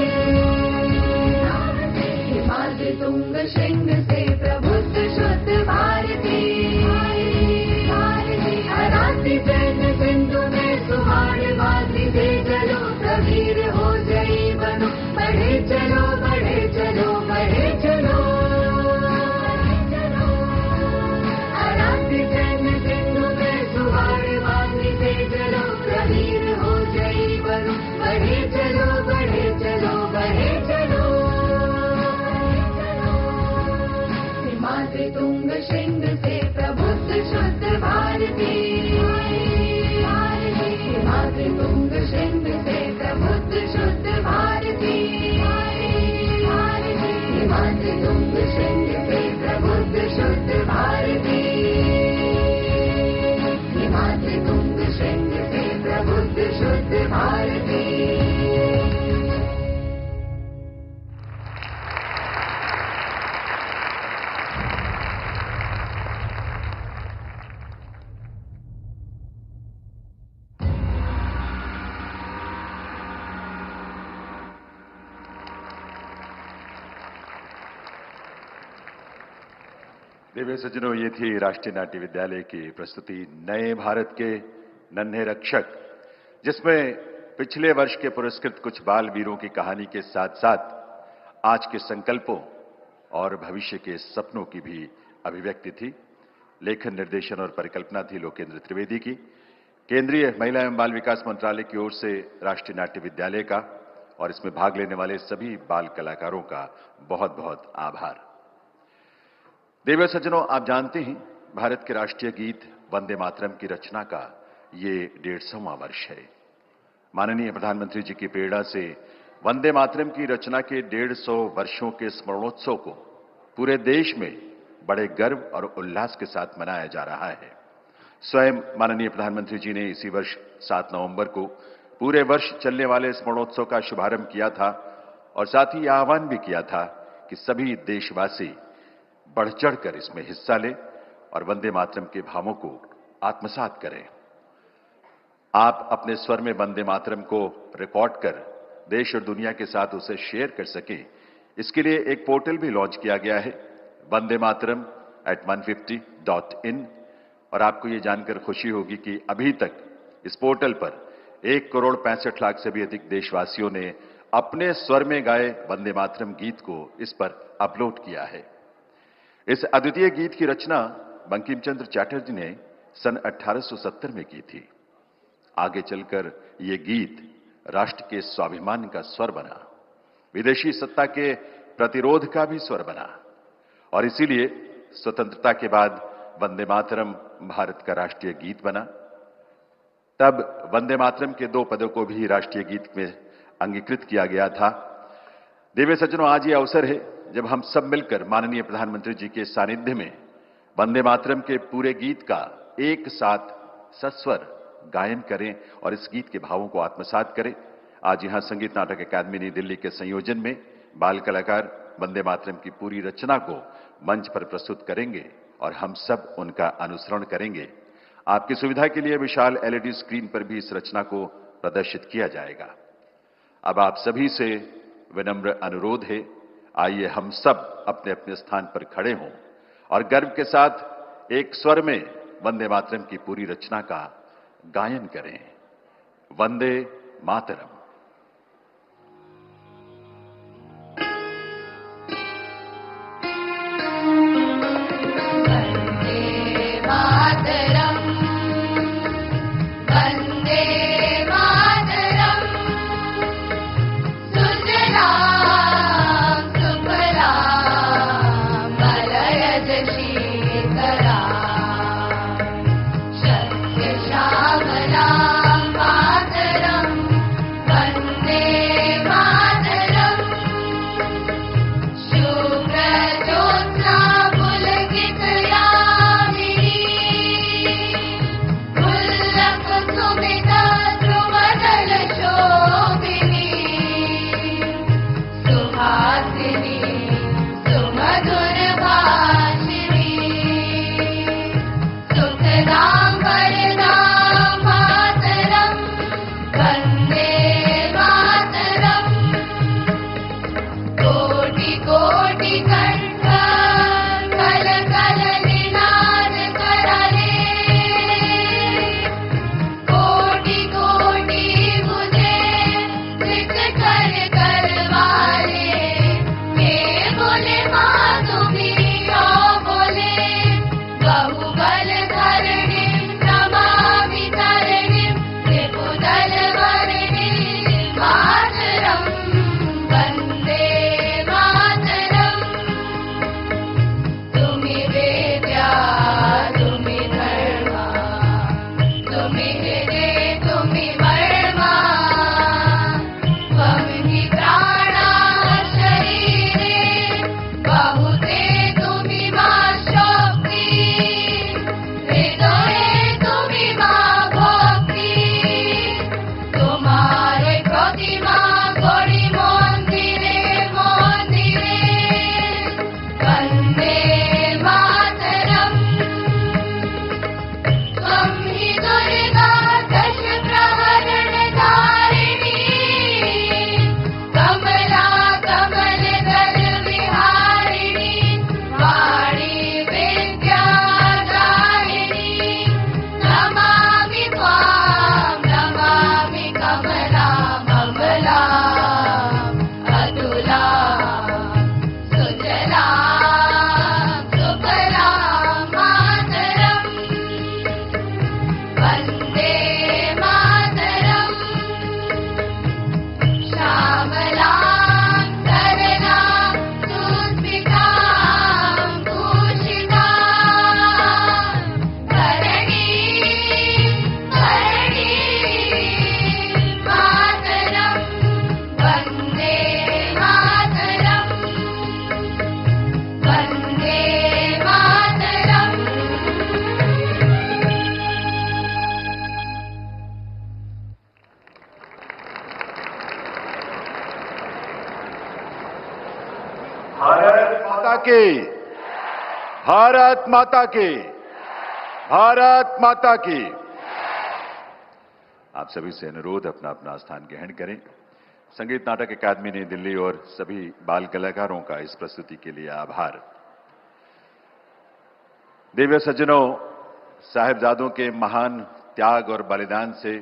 हिमाद्री तुंग श्रृंग से प्रबुद्ध शुद्ध भारती, अराती जैन सिंधु में सुहाड़ मातृ से चलो, प्रवीर हो जई बनो, बढ़े चलो बढ़े चलो बढ़े चलो। अराती जैन सिंधु में सुहाड़ मातृ से चलो, प्रवीर हो जई बनो, बढ़े चलो बढ़े चलो बढ़े चलो। हिमाद्री तुंग श्रृंग से प्रबुद्ध शुद्ध भारती, हिमाद्री तुंग श्रृंग से प्रबुद्ध शुद्ध भारती, हिमाद्री तुंग श्रृंग से प्रबुद्ध शुद्ध भारती, हिमाद्री तुंग श्रृंग से प्रबुद्ध शुद्ध भारती। देवी सज्जनों, ये थी राष्ट्रीय नाट्य विद्यालय की प्रस्तुति नए भारत के नन्हे रक्षक, जिसमें पिछले वर्ष के पुरस्कृत कुछ बाल वीरों की कहानी के साथ साथ आज के संकल्पों और भविष्य के सपनों की भी अभिव्यक्ति थी। लेखन, निर्देशन और परिकल्पना थी लोकेंद्र त्रिवेदी की। केंद्रीय महिला एवं बाल विकास मंत्रालय की ओर से राष्ट्रीय नाट्य विद्यालय का और इसमें भाग लेने वाले सभी बाल कलाकारों का बहुत बहुत आभार। देवी सज्जनों, आप जानते हैं भारत के राष्ट्रीय गीत वंदे मातरम की रचना का ये 150वां वर्ष है। माननीय प्रधानमंत्री जी की प्रेरणा से वंदे मातरम की रचना के 150 वर्षों के स्मरणोत्सव को पूरे देश में बड़े गर्व और उल्लास के साथ मनाया जा रहा है। स्वयं माननीय प्रधानमंत्री जी ने इसी वर्ष 7 नवंबर को पूरे वर्ष चलने वाले स्मरणोत्सव का शुभारंभ किया था और साथ ही आह्वान भी किया था कि सभी देशवासी बढ़ चढ़कर इसमें हिस्सा लें और वंदे मातरम के भावों को आत्मसात करें। आप अपने स्वर में वंदे मातरम को रिकॉर्ड कर देश और दुनिया के साथ उसे शेयर कर सकें, इसके लिए एक पोर्टल भी लॉन्च किया गया है, vandematram@150.in। और आपको ये जानकर खुशी होगी कि अभी तक इस पोर्टल पर 1,65,00,000 से भी अधिक देशवासियों ने अपने स्वर में गाए वंदे मातरम गीत को इस पर अपलोड किया है। इस अद्वितीय गीत की रचना बंकिम चंद्र चटर्जी ने सन 1870 में की थी। आगे चलकर ये गीत राष्ट्र के स्वाभिमान का स्वर बना, विदेशी सत्ता के प्रतिरोध का भी स्वर बना और इसीलिए स्वतंत्रता के बाद वंदे मातरम भारत का राष्ट्रीय गीत बना। तब वंदे मातरम के 2 पदों को भी राष्ट्रीय गीत में अंगीकृत किया गया था। देवी सज्जनों, आज ये अवसर है जब हम सब मिलकर माननीय प्रधानमंत्री जी के सानिध्य में वंदे मातरम के पूरे गीत का एक साथ सस्वर गायन करें और इस गीत के भावों को आत्मसात करें। आज यहां संगीत नाटक अकादमी नई दिल्ली के संयोजन में बाल कलाकार वंदे मातरम की पूरी रचना को मंच पर प्रस्तुत करेंगे और हम सब उनका अनुसरण करेंगे। आपकी सुविधा के लिए विशाल LED स्क्रीन पर भी इस रचना को प्रदर्शित किया जाएगा। अब आप सभी से विनम्र अनुरोध है, आइए हम सब अपने अपने स्थान पर खड़े हों और गर्व के साथ एक स्वर में वंदे मातरम की पूरी रचना का गायन करें। वंदे मातरम। माता की, भारत माता की, भारत माता की। आप सभी से अनुरोध अपना अपना स्थान ग्रहण करें। संगीत नाटक अकादमी नई दिल्ली और सभी बाल कलाकारों का इस प्रस्तुति के लिए आभार। दिव्य सज्जनों, साहिबजादों के महान त्याग और बलिदान से,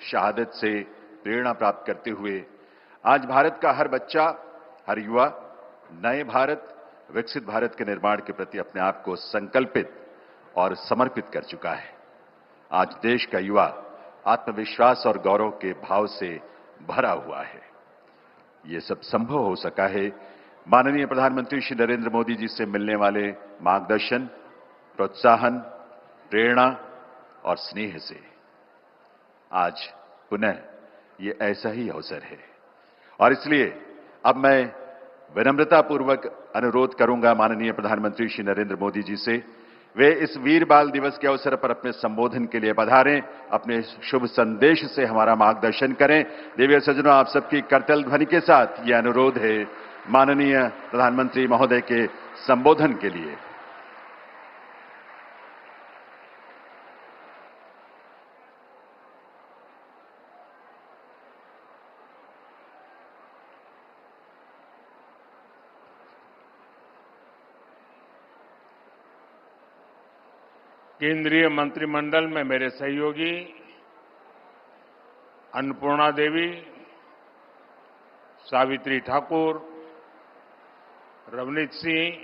शहादत से प्रेरणा प्राप्त करते हुए आज भारत का हर बच्चा, हर युवा नए भारत, विकसित भारत के निर्माण के प्रति अपने आप को संकल्पित और समर्पित कर चुका है। आज देश का युवा आत्मविश्वास और गौरव के भाव से भरा हुआ है। ये सब संभव हो सका है माननीय प्रधानमंत्री श्री नरेंद्र मोदी जी से मिलने वाले मार्गदर्शन, प्रोत्साहन, प्रेरणा और स्नेह से। आज पुनः ये ऐसा ही अवसर है और इसलिए अब मैं विनम्रतापूर्वक अनुरोध करूंगा माननीय प्रधानमंत्री श्री नरेंद्र मोदी जी से, वे इस वीर बाल दिवस के अवसर पर अपने संबोधन के लिए पधारें, अपने शुभ संदेश से हमारा मार्गदर्शन करें। दिव्य सज्जनों, आप सबकी करतल ध्वनि के साथ ये अनुरोध है माननीय प्रधानमंत्री महोदय के संबोधन के लिए। केंद्रीय मंत्रिमंडल में मेरे सहयोगी अन्नपूर्णा देवी, सावित्री ठाकुर, रवनीत सिंह,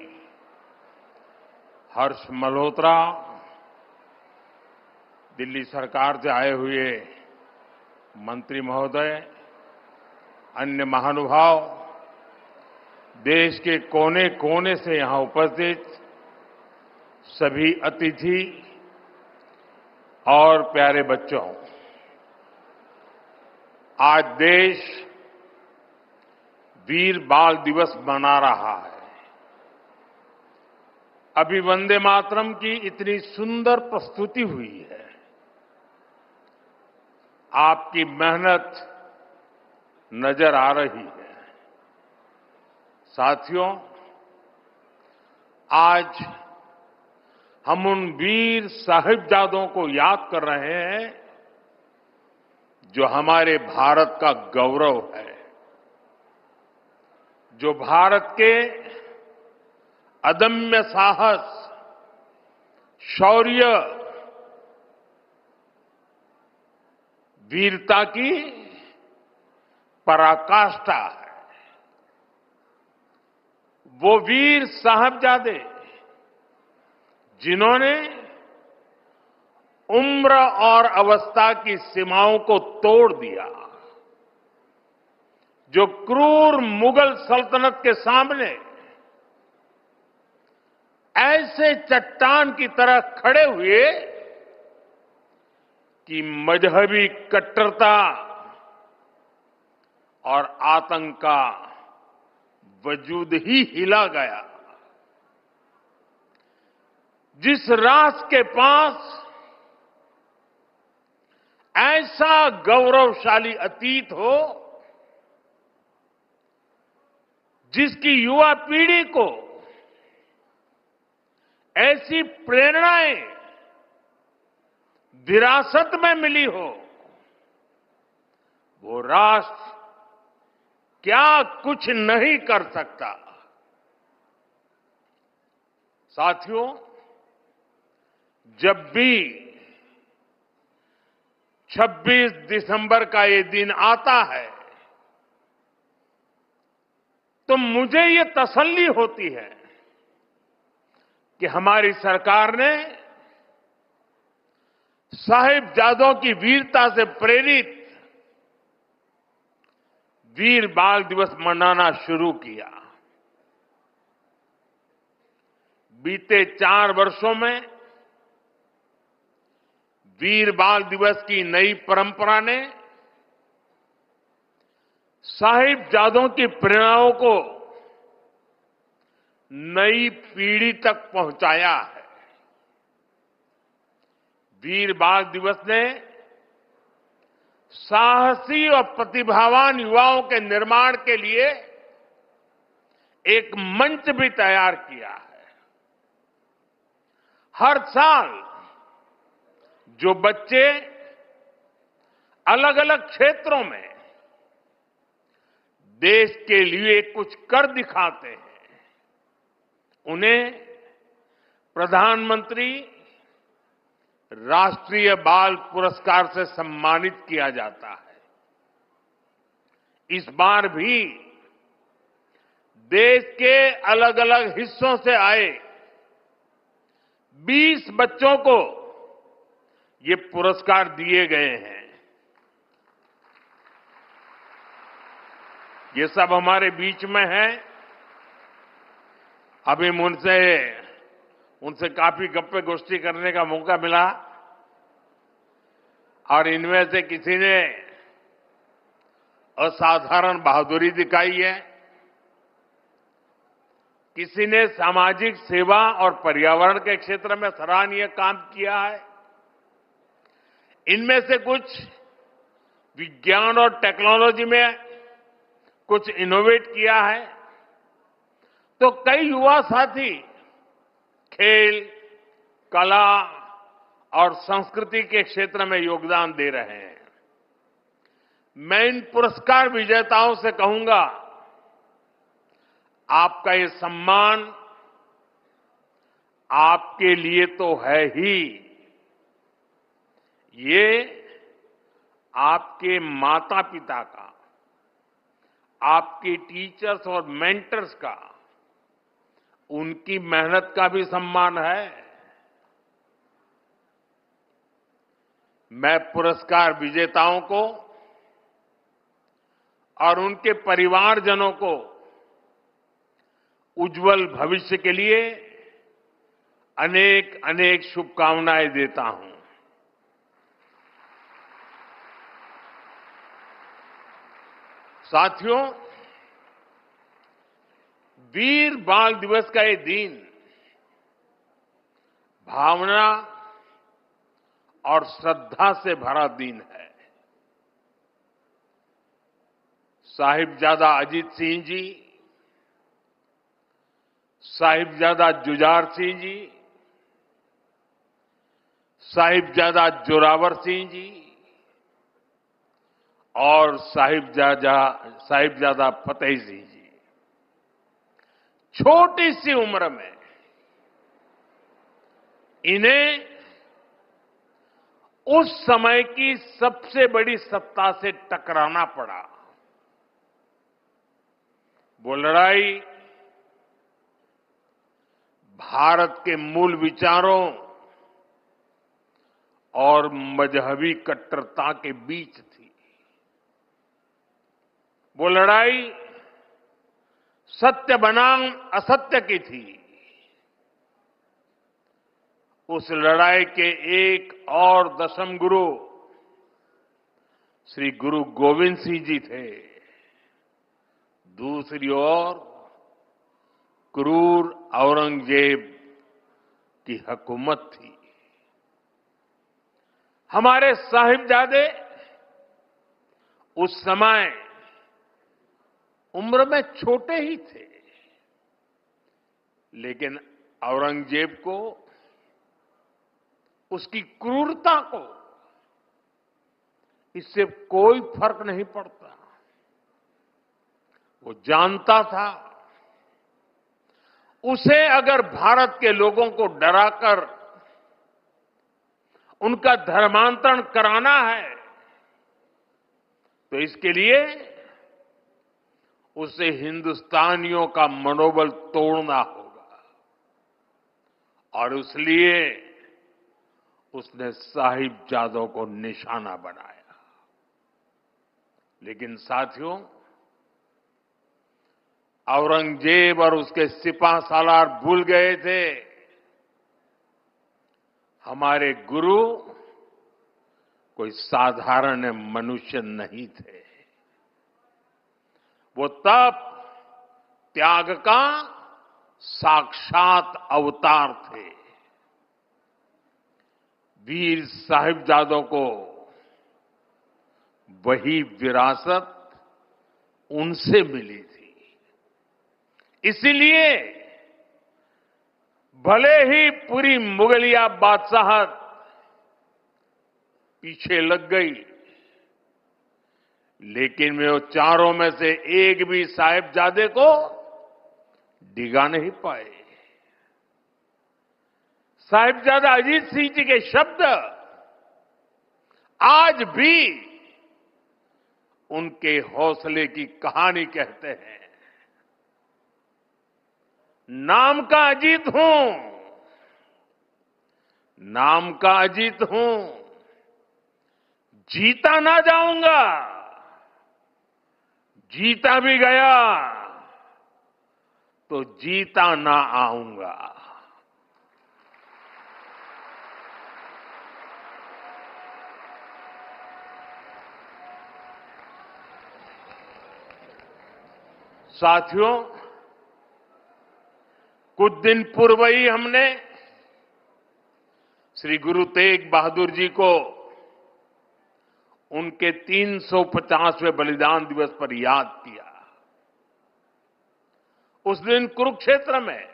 हर्ष मल्होत्रा, दिल्ली सरकार से आए हुए मंत्री महोदय, अन्य महानुभाव, देश के कोने कोने से यहां उपस्थित सभी अतिथि और प्यारे बच्चों, आज देश वीर बाल दिवस मना रहा है। अभी वंदे मातरम की इतनी सुंदर प्रस्तुति हुई है। आपकी मेहनत नजर आ रही है। साथियों, आज हम उन वीर साहिबजादों को याद कर रहे हैं जो हमारे भारत का गौरव है, जो भारत के अदम्य साहस, शौर्य, वीरता की पराकाष्ठा है। वो वीर साहिबजादे जिन्होंने उम्र और अवस्था की सीमाओं को तोड़ दिया, जो क्रूर मुगल सल्तनत के सामने ऐसे चट्टान की तरह खड़े हुए कि मजहबी कट्टरता और आतंक का वजूद ही हिला गया। जिस राष्ट्र के पास ऐसा गौरवशाली अतीत हो, जिसकी युवा पीढ़ी को ऐसी प्रेरणाएं विरासत में मिली हो, वो राष्ट्र क्या कुछ नहीं कर सकता। साथियों, जब भी 26 दिसंबर का ये दिन आता है तो मुझे ये तसल्ली होती है कि हमारी सरकार ने साहिबजादों की वीरता से प्रेरित वीर बाल दिवस मनाना शुरू किया। बीते 4 वर्षों में वीर बाल दिवस की नई परंपरा ने साहिबजादों की प्रेरणाओं को नई पीढ़ी तक पहुंचाया है। वीर बाल दिवस ने साहसी और प्रतिभावान युवाओं के निर्माण के लिए एक मंच भी तैयार किया है। हर साल जो बच्चे अलग अलग क्षेत्रों में देश के लिए कुछ कर दिखाते हैं, उन्हें प्रधानमंत्री राष्ट्रीय बाल पुरस्कार से सम्मानित किया जाता है। इस बार भी देश के अलग अलग हिस्सों से आए 20 बच्चों को ये पुरस्कार दिए गए हैं। ये सब हमारे बीच में है। अभी उनसे काफी गप्पे गोष्ठी करने का मौका मिला और इनमें से किसी ने असाधारण बहादुरी दिखाई है, किसी ने सामाजिक सेवा और पर्यावरण के क्षेत्र में सराहनीय काम किया है। इनमें से कुछ विज्ञान और टेक्नोलॉजी में कुछ इनोवेट किया है, तो कई युवा साथी खेल, कला और संस्कृति के क्षेत्र में योगदान दे रहे हैं। मैं इन पुरस्कार विजेताओं से कहूंगा, आपका ये सम्मान आपके लिए तो है ही, ये आपके माता पिता का, आपके टीचर्स और मेंटर्स का, उनकी मेहनत का भी सम्मान है। मैं पुरस्कार विजेताओं को और उनके परिवारजनों को उज्जवल भविष्य के लिए अनेक अनेक शुभकामनाएं देता हूं। साथियों, वीर बाल दिवस का ये दिन भावना और श्रद्धा से भरा दिन है। साहिबजादा अजीत सिंह जी, साहिबजादा जुझार सिंह जी, साहिबजादा जोरावर सिंह जी और साहिबजादा फतेह सिंह जी छोटी सी उम्र में इन्हें उस समय की सबसे बड़ी सत्ता से टकराना पड़ा। वो लड़ाई भारत के मूल विचारों और मजहबी कट्टरता के बीच थी। वो लड़ाई सत्य बनाम असत्य की थी। उस लड़ाई के एक और दशम गुरु श्री गुरु गोविंद सिंह जी थे। दूसरी ओर क्रूर औरंगजेब की हुकूमत थी। हमारे साहिबजादे उस समय उम्र में छोटे ही थे, लेकिन औरंगजेब को, उसकी क्रूरता को इससे कोई फर्क नहीं पड़ता। वो जानता था उसे अगर भारत के लोगों को डराकर उनका धर्मांतरण कराना है तो इसके लिए उसे हिंदुस्तानियों का मनोबल तोड़ना होगा, और इसलिए उसने साहिबजादों को निशाना बनाया। लेकिन साथियों, औरंगजेब और उसके सिपह सालार भूल गए थे हमारे गुरु कोई साधारण मनुष्य नहीं थे। वो तप त्याग का साक्षात अवतार थे। वीर साहिबजादों को वही विरासत उनसे मिली थी। इसीलिए भले ही पूरी मुगलिया बादशाहत पीछे लग गई, लेकिन वे वो चारों में से एक भी साहिबजादे को डिगा नहीं पाए। साहिबजादा अजीत सिंह जी के शब्द आज भी उनके हौसले की कहानी कहते हैं। नाम का अजीत हूं, नाम का अजीत हूं, जीता ना जाऊंगा, जीता भी गया तो जीता ना आऊंगा। साथियों, कुछ दिन पूर्व ही हमने श्री गुरु तेग बहादुर जी को उनके 350वें बलिदान दिवस पर याद किया। उस दिन कुरुक्षेत्र में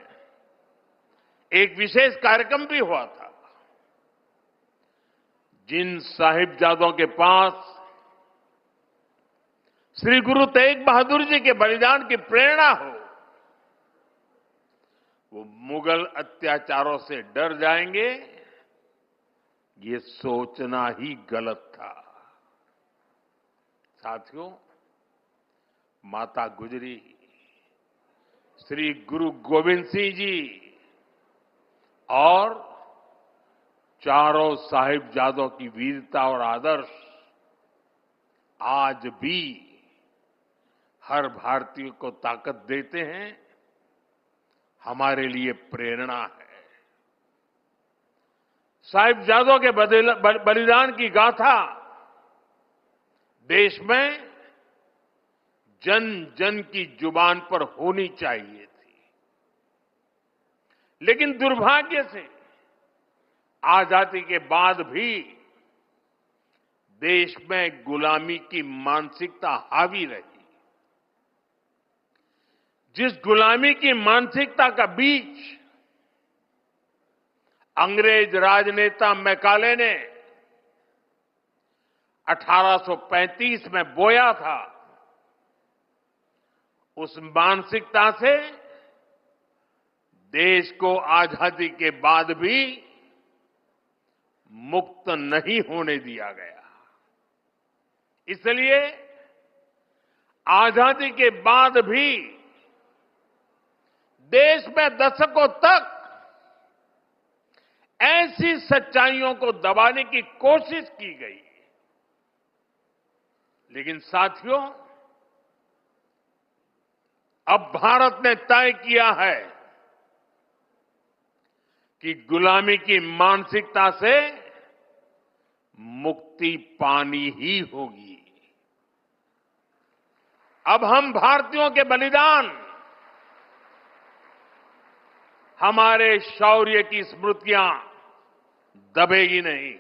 एक विशेष कार्यक्रम भी हुआ था। जिन साहिबजादों के पास श्री गुरु तेग बहादुर जी के बलिदान की प्रेरणा हो, वो मुगल अत्याचारों से डर जाएंगे, ये सोचना ही गलत था। साथियों, माता गुजरी, श्री गुरु गोविंद सिंह जी और चारों साहिबजादों की वीरता और आदर्श आज भी हर भारतीय को ताकत देते हैं, हमारे लिए प्रेरणा है। साहिबजादों के बलिदान की गाथा देश में जन जन की जुबान पर होनी चाहिए थी, लेकिन दुर्भाग्य से आजादी के बाद भी देश में गुलामी की मानसिकता हावी रही। जिस गुलामी की मानसिकता का बीज अंग्रेज राजनेता मैकाले ने 1835 में बोया था, उस मानसिकता से देश को आजादी के बाद भी मुक्त नहीं होने दिया गया। इसलिए आजादी के बाद भी देश में दशकों तक ऐसी सच्चाइयों को दबाने की कोशिश की गई। लेकिन साथियों, अब भारत ने तय किया है कि गुलामी की मानसिकता से मुक्ति पानी ही होगी। अब हम भारतीयों के बलिदान, हमारे शौर्य की स्मृतियां दबेगी नहीं।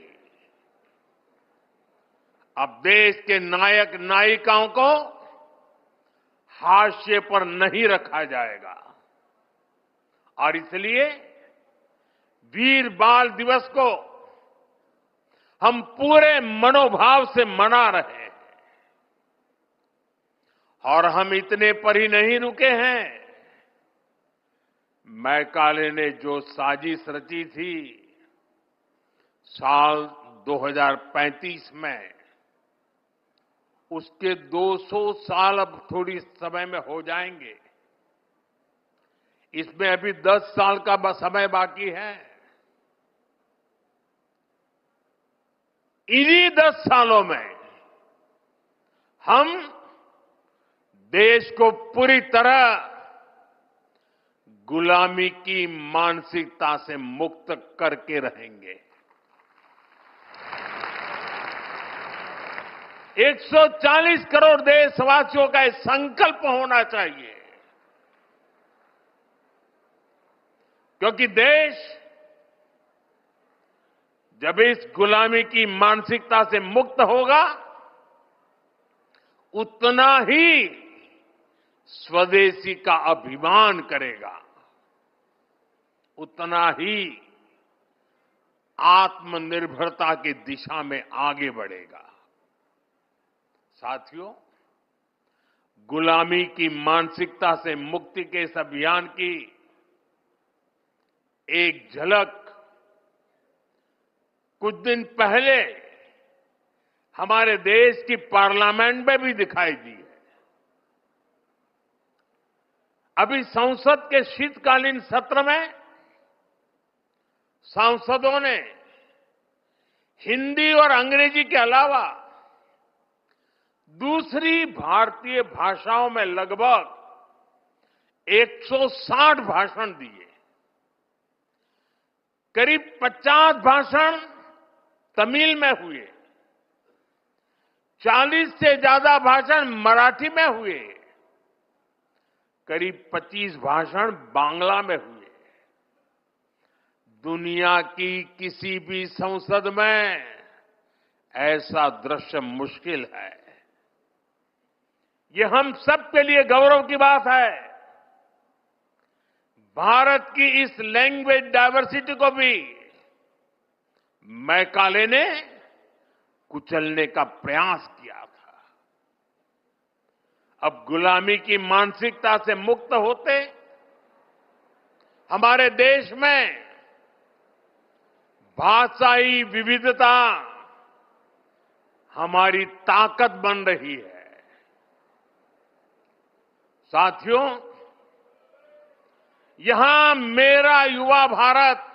अब देश के नायक नायिकाओं को हाशिए पर नहीं रखा जाएगा और इसलिए वीर बाल दिवस को हम पूरे मनोभाव से मना रहे हैं। और हम इतने पर ही नहीं रुके हैं। मैकाले ने जो साजिश रची थी साल 2035 में, उसके 200 साल अब थोड़ी समय में हो जाएंगे। इसमें अभी 10 साल का समय बाकी है। इन्हीं 10 सालों में हम देश को पूरी तरह गुलामी की मानसिकता से मुक्त करके रहेंगे। 140 करोड़ देशवासियों का एक संकल्प होना चाहिए, क्योंकि देश जब इस गुलामी की मानसिकता से मुक्त होगा, उतना ही स्वदेशी का अभिमान करेगा, उतना ही आत्मनिर्भरता की दिशा में आगे बढ़ेगा। साथियों, गुलामी की मानसिकता से मुक्ति के इस अभियान की एक झलक कुछ दिन पहले हमारे देश की पार्लियामेंट में भी दिखाई दी है। अभी संसद के शीतकालीन सत्र में सांसदों ने हिंदी और अंग्रेजी के अलावा दूसरी भारतीय भाषाओं में लगभग 160 भाषण दिए। करीब 50 भाषण तमिल में हुए, 40 से ज्यादा भाषण मराठी में हुए, करीब 25 भाषण बांग्ला में हुए। दुनिया की किसी भी संसद में ऐसा दृश्य मुश्किल है। ये हम सब के लिए गौरव की बात है। भारत की इस लैंग्वेज डायवर्सिटी को भी मैकाले ने कुचलने का प्रयास किया था। अब गुलामी की मानसिकता से मुक्त होते हमारे देश में भाषाई विविधता हमारी ताकत बन रही है। साथियों, यहां मेरा युवा भारत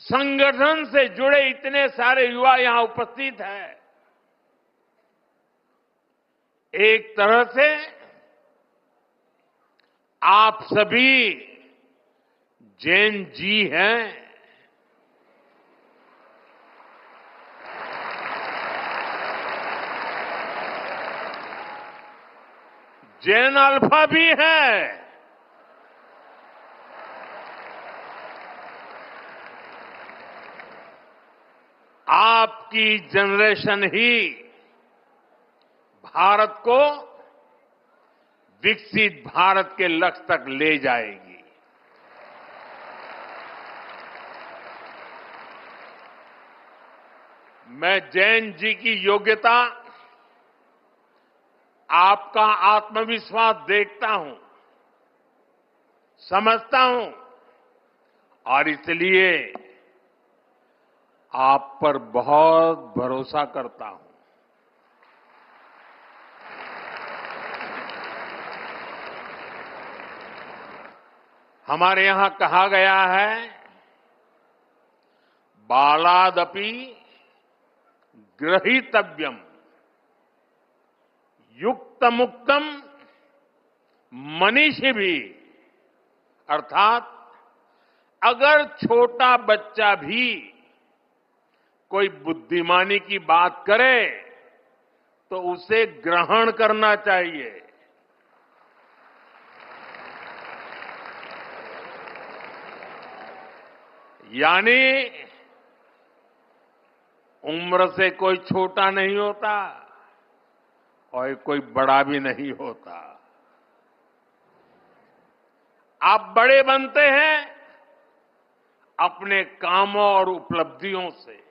संगठन से जुड़े इतने सारे युवा यहां उपस्थित हैं। एक तरह से आप सभी जैन जी हैं। जैन अल्फा भी है। आपकी जनरेशन ही भारत को विकसित भारत के लक्ष्य तक ले जाएगी। मैं जैन जी की योग्यता, आपका आत्मविश्वास देखता हूं, समझता हूं और इसलिए आप पर बहुत भरोसा करता हूं। हमारे यहां कहा गया है, बालादपि ग्रहीतव्यम युक्त मुक्तम मनीषी भी, अर्थात अगर छोटा बच्चा भी कोई बुद्धिमानी की बात करे तो उसे ग्रहण करना चाहिए। यानी उम्र से कोई छोटा नहीं होता और कोई बड़ा भी नहीं होता। आप बड़े बनते हैं अपने कामों और उपलब्धियों से।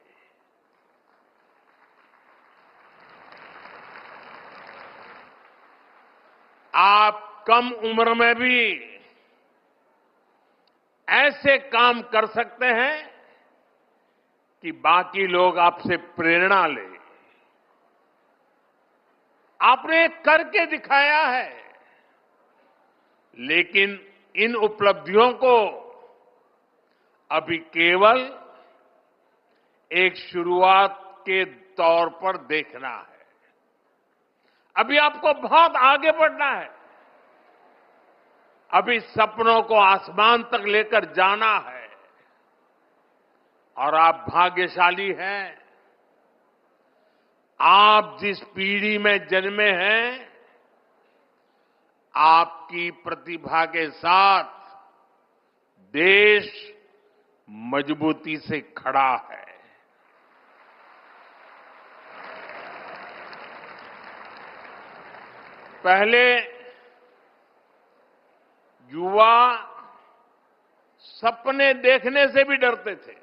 आप कम उम्र में भी ऐसे काम कर सकते हैं कि बाकी लोग आपसे प्रेरणा लें। आपने करके दिखाया है, लेकिन इन उपलब्धियों को अभी केवल एक शुरुआत के तौर पर देखना है। अभी आपको बहुत आगे बढ़ना है। अभी सपनों को आसमान तक लेकर जाना है। और आप भाग्यशाली हैं। आप जिस पीढ़ी में जन्मे हैं, आपकी प्रतिभा के साथ देश मजबूती से खड़ा है। पहले युवा सपने देखने से भी डरते थे,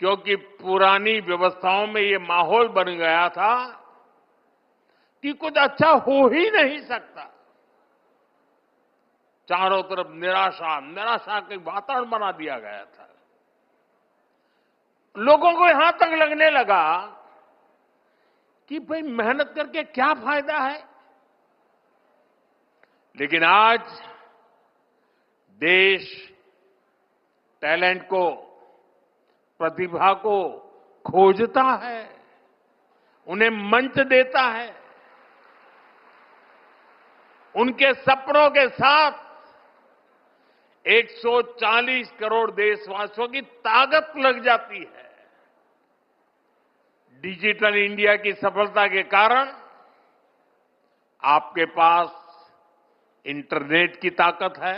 क्योंकि पुरानी व्यवस्थाओं में ये माहौल बन गया था कि कुछ अच्छा हो ही नहीं सकता। चारों तरफ निराशा निराशा के वातावरण बना दिया गया था। लोगों को यहां तक लगने लगा कि भाई मेहनत करके क्या फायदा है। लेकिन आज देश टैलेंट को, प्रतिभा को खोजता है, उन्हें मंच देता है। उनके सपनों के साथ 140 करोड़ देशवासियों की ताकत लग जाती है। डिजिटल इंडिया की सफलता के कारण आपके पास इंटरनेट की ताकत है,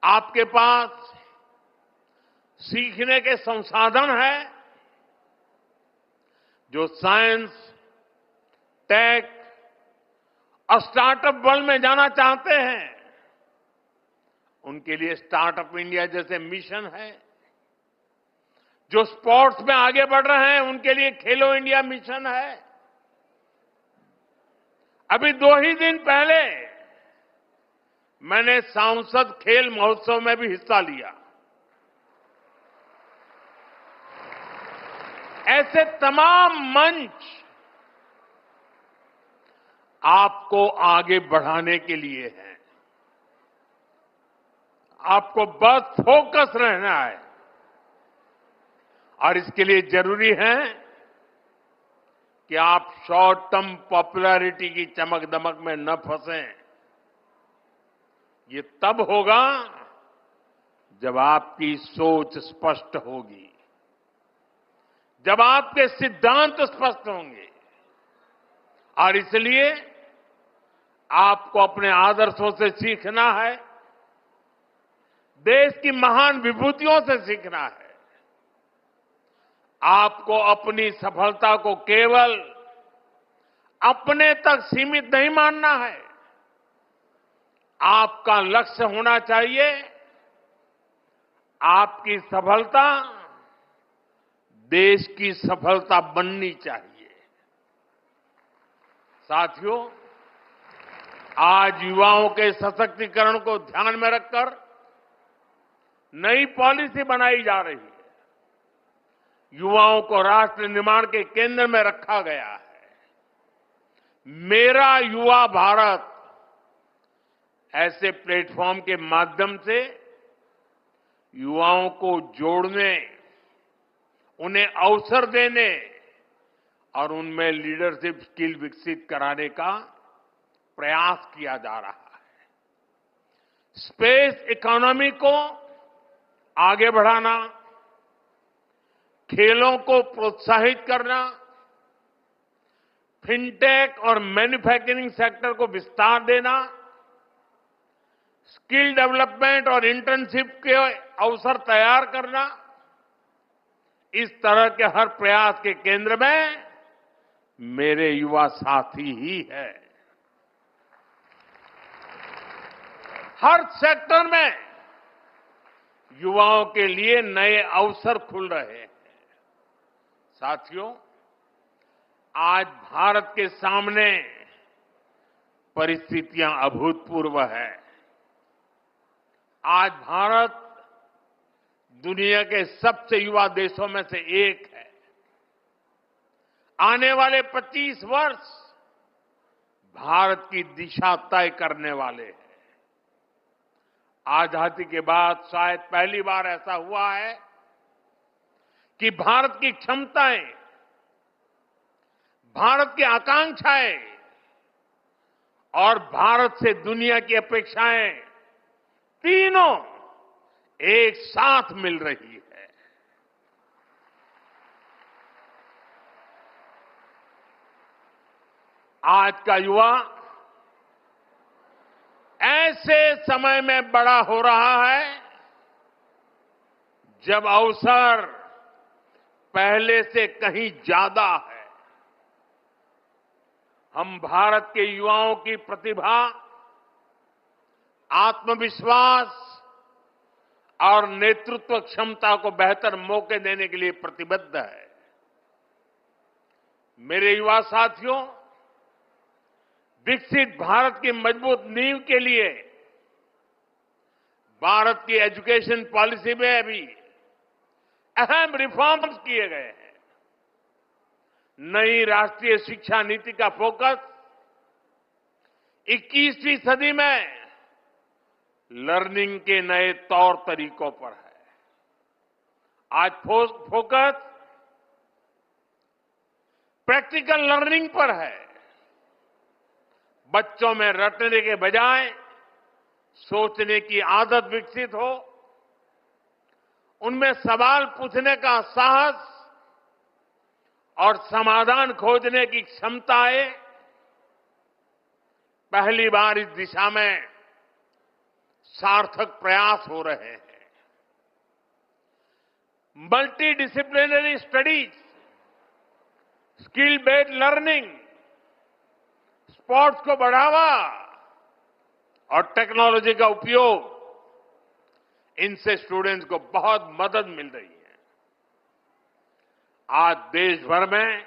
आपके पास सीखने के संसाधन है। जो साइंस, टेक और स्टार्टअप वर्ल्ड में जाना चाहते हैं, उनके लिए स्टार्टअप इंडिया जैसे मिशन है। जो स्पोर्ट्स में आगे बढ़ रहे हैं, उनके लिए खेलो इंडिया मिशन है। अभी 2 ही दिन पहले मैंने सांसद खेल महोत्सव में भी हिस्सा लिया। ऐसे तमाम मंच आपको आगे बढ़ाने के लिए हैं। आपको बस फोकस रहना है और इसके लिए जरूरी है कि आप शॉर्ट टर्म पॉपुलैरिटी की चमक दमक में न फंसें। ये तब होगा जब आपकी सोच स्पष्ट होगी, जब आपके सिद्धांत स्पष्ट होंगे। और इसलिए आपको अपने आदर्शों से सीखना है, देश की महान विभूतियों से सीखना है। आपको अपनी सफलता को केवल अपने तक सीमित नहीं मानना है। आपका लक्ष्य होना चाहिए, आपकी सफलता देश की सफलता बननी चाहिए। साथियों, आज युवाओं के सशक्तिकरण को ध्यान में रखकर नई पॉलिसी बनाई जा रही है। युवाओं को राष्ट्र निर्माण के केंद्र में रखा गया है। मेरा युवा भारत ऐसे प्लेटफॉर्म के माध्यम से युवाओं को जोड़ने, उन्हें अवसर देने और उनमें लीडरशिप स्किल विकसित कराने का प्रयास किया जा रहा है। स्पेस इकोनॉमी को आगे बढ़ाना, खेलों को प्रोत्साहित करना, फिनटेक और मैन्युफैक्चरिंग सेक्टर को विस्तार देना, स्किल डेवलपमेंट और इंटर्नशिप के अवसर तैयार करना, इस तरह के हर प्रयास के केंद्र में मेरे युवा साथी ही है। हर सेक्टर में युवाओं के लिए नए अवसर खुल रहे हैं। साथियों, आज भारत के सामने परिस्थितियां अभूतपूर्व है। आज भारत दुनिया के सबसे युवा देशों में से एक है। आने वाले 25 वर्ष भारत की दिशा तय करने वाले हैं। आजादी के बाद शायद पहली बार ऐसा हुआ है कि भारत की क्षमताएं, भारत की आकांक्षाएं और भारत से दुनिया की अपेक्षाएं तीनों एक साथ मिल रही है। आज का युवा ऐसे समय में बड़ा हो रहा है जब अवसर पहले से कहीं ज्यादा है। हम भारत के युवाओं की प्रतिभा, आत्मविश्वास और नेतृत्व क्षमता को बेहतर मौके देने के लिए प्रतिबद्ध है। मेरे युवा साथियों, विकसित भारत की मजबूत नींव के लिए भारत की एजुकेशन पॉलिसी में भी अहम रिफॉर्म्स किए गए हैं। नई राष्ट्रीय शिक्षा नीति का फोकस 21वीं सदी में लर्निंग के नए तौर तरीकों पर है। आज फोकस प्रैक्टिकल लर्निंग पर है। बच्चों में रटने के बजाय सोचने की आदत विकसित हो, उनमें सवाल पूछने का साहस और समाधान खोजने की क्षमता आए। पहली बार इस दिशा में सार्थक प्रयास हो रहे हैं। Multi disciplinary studies, skill based learning, sports को बढ़ावा और टेक्नोलॉजी का उपयोग, इनसे स्टूडेंट्स को बहुत मदद मिल रही है। आज देश भर में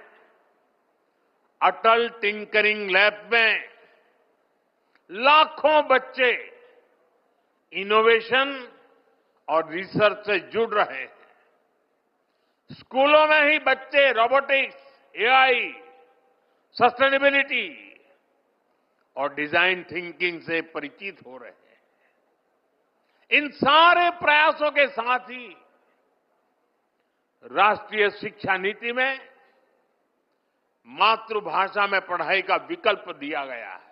अटल टिंकरिंग लैब में लाखों बच्चे इनोवेशन और रिसर्च से जुड़ रहे हैं। स्कूलों में ही बच्चे रोबोटिक्स, एआई, सस्टेनेबिलिटी और डिजाइन थिंकिंग से परिचित हो रहे हैं। इन सारे प्रयासों के साथ ही राष्ट्रीय शिक्षा नीति में मातृभाषा में पढ़ाई का विकल्प दिया गया है।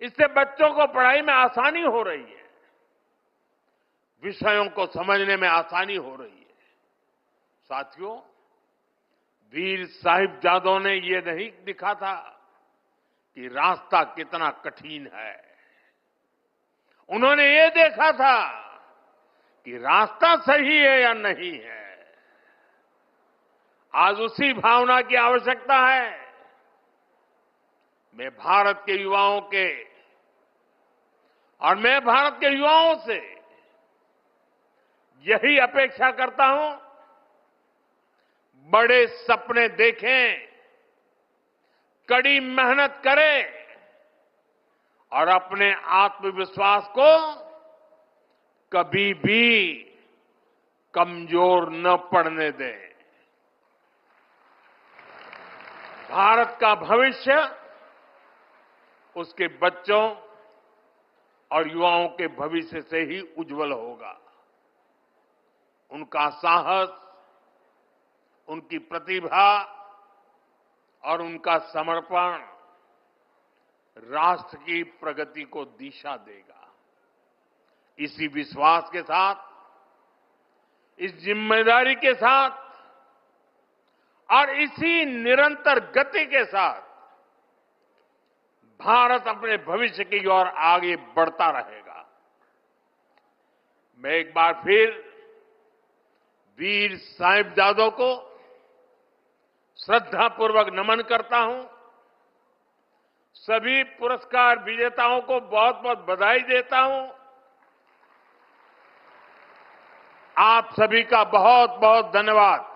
इससे बच्चों को पढ़ाई में आसानी हो रही है, विषयों को समझने में आसानी हो रही है। साथियों, वीर साहिबजादों ने ये नहीं दिखा था कि रास्ता कितना कठिन है। उन्होंने ये देखा था कि रास्ता सही है या नहीं है। आज उसी भावना की आवश्यकता है। मैं भारत के युवाओं से यही अपेक्षा करता हूं, बड़े सपने देखें, कड़ी मेहनत करें और अपने आत्मविश्वास को कभी भी कमजोर न पड़ने दें। भारत का भविष्य उसके बच्चों और युवाओं के भविष्य से ही उज्जवल होगा। उनका साहस, उनकी प्रतिभा और उनका समर्पण राष्ट्र की प्रगति को दिशा देगा। इसी विश्वास के साथ, इस जिम्मेदारी के साथ और इसी निरंतर गति के साथ भारत अपने भविष्य की ओर आगे बढ़ता रहेगा। मैं एक बार फिर वीर साहिबजादों को श्रद्धापूर्वक नमन करता हूं। सभी पुरस्कार विजेताओं को बहुत बहुत बधाई देता हूं। आप सभी का बहुत बहुत धन्यवाद।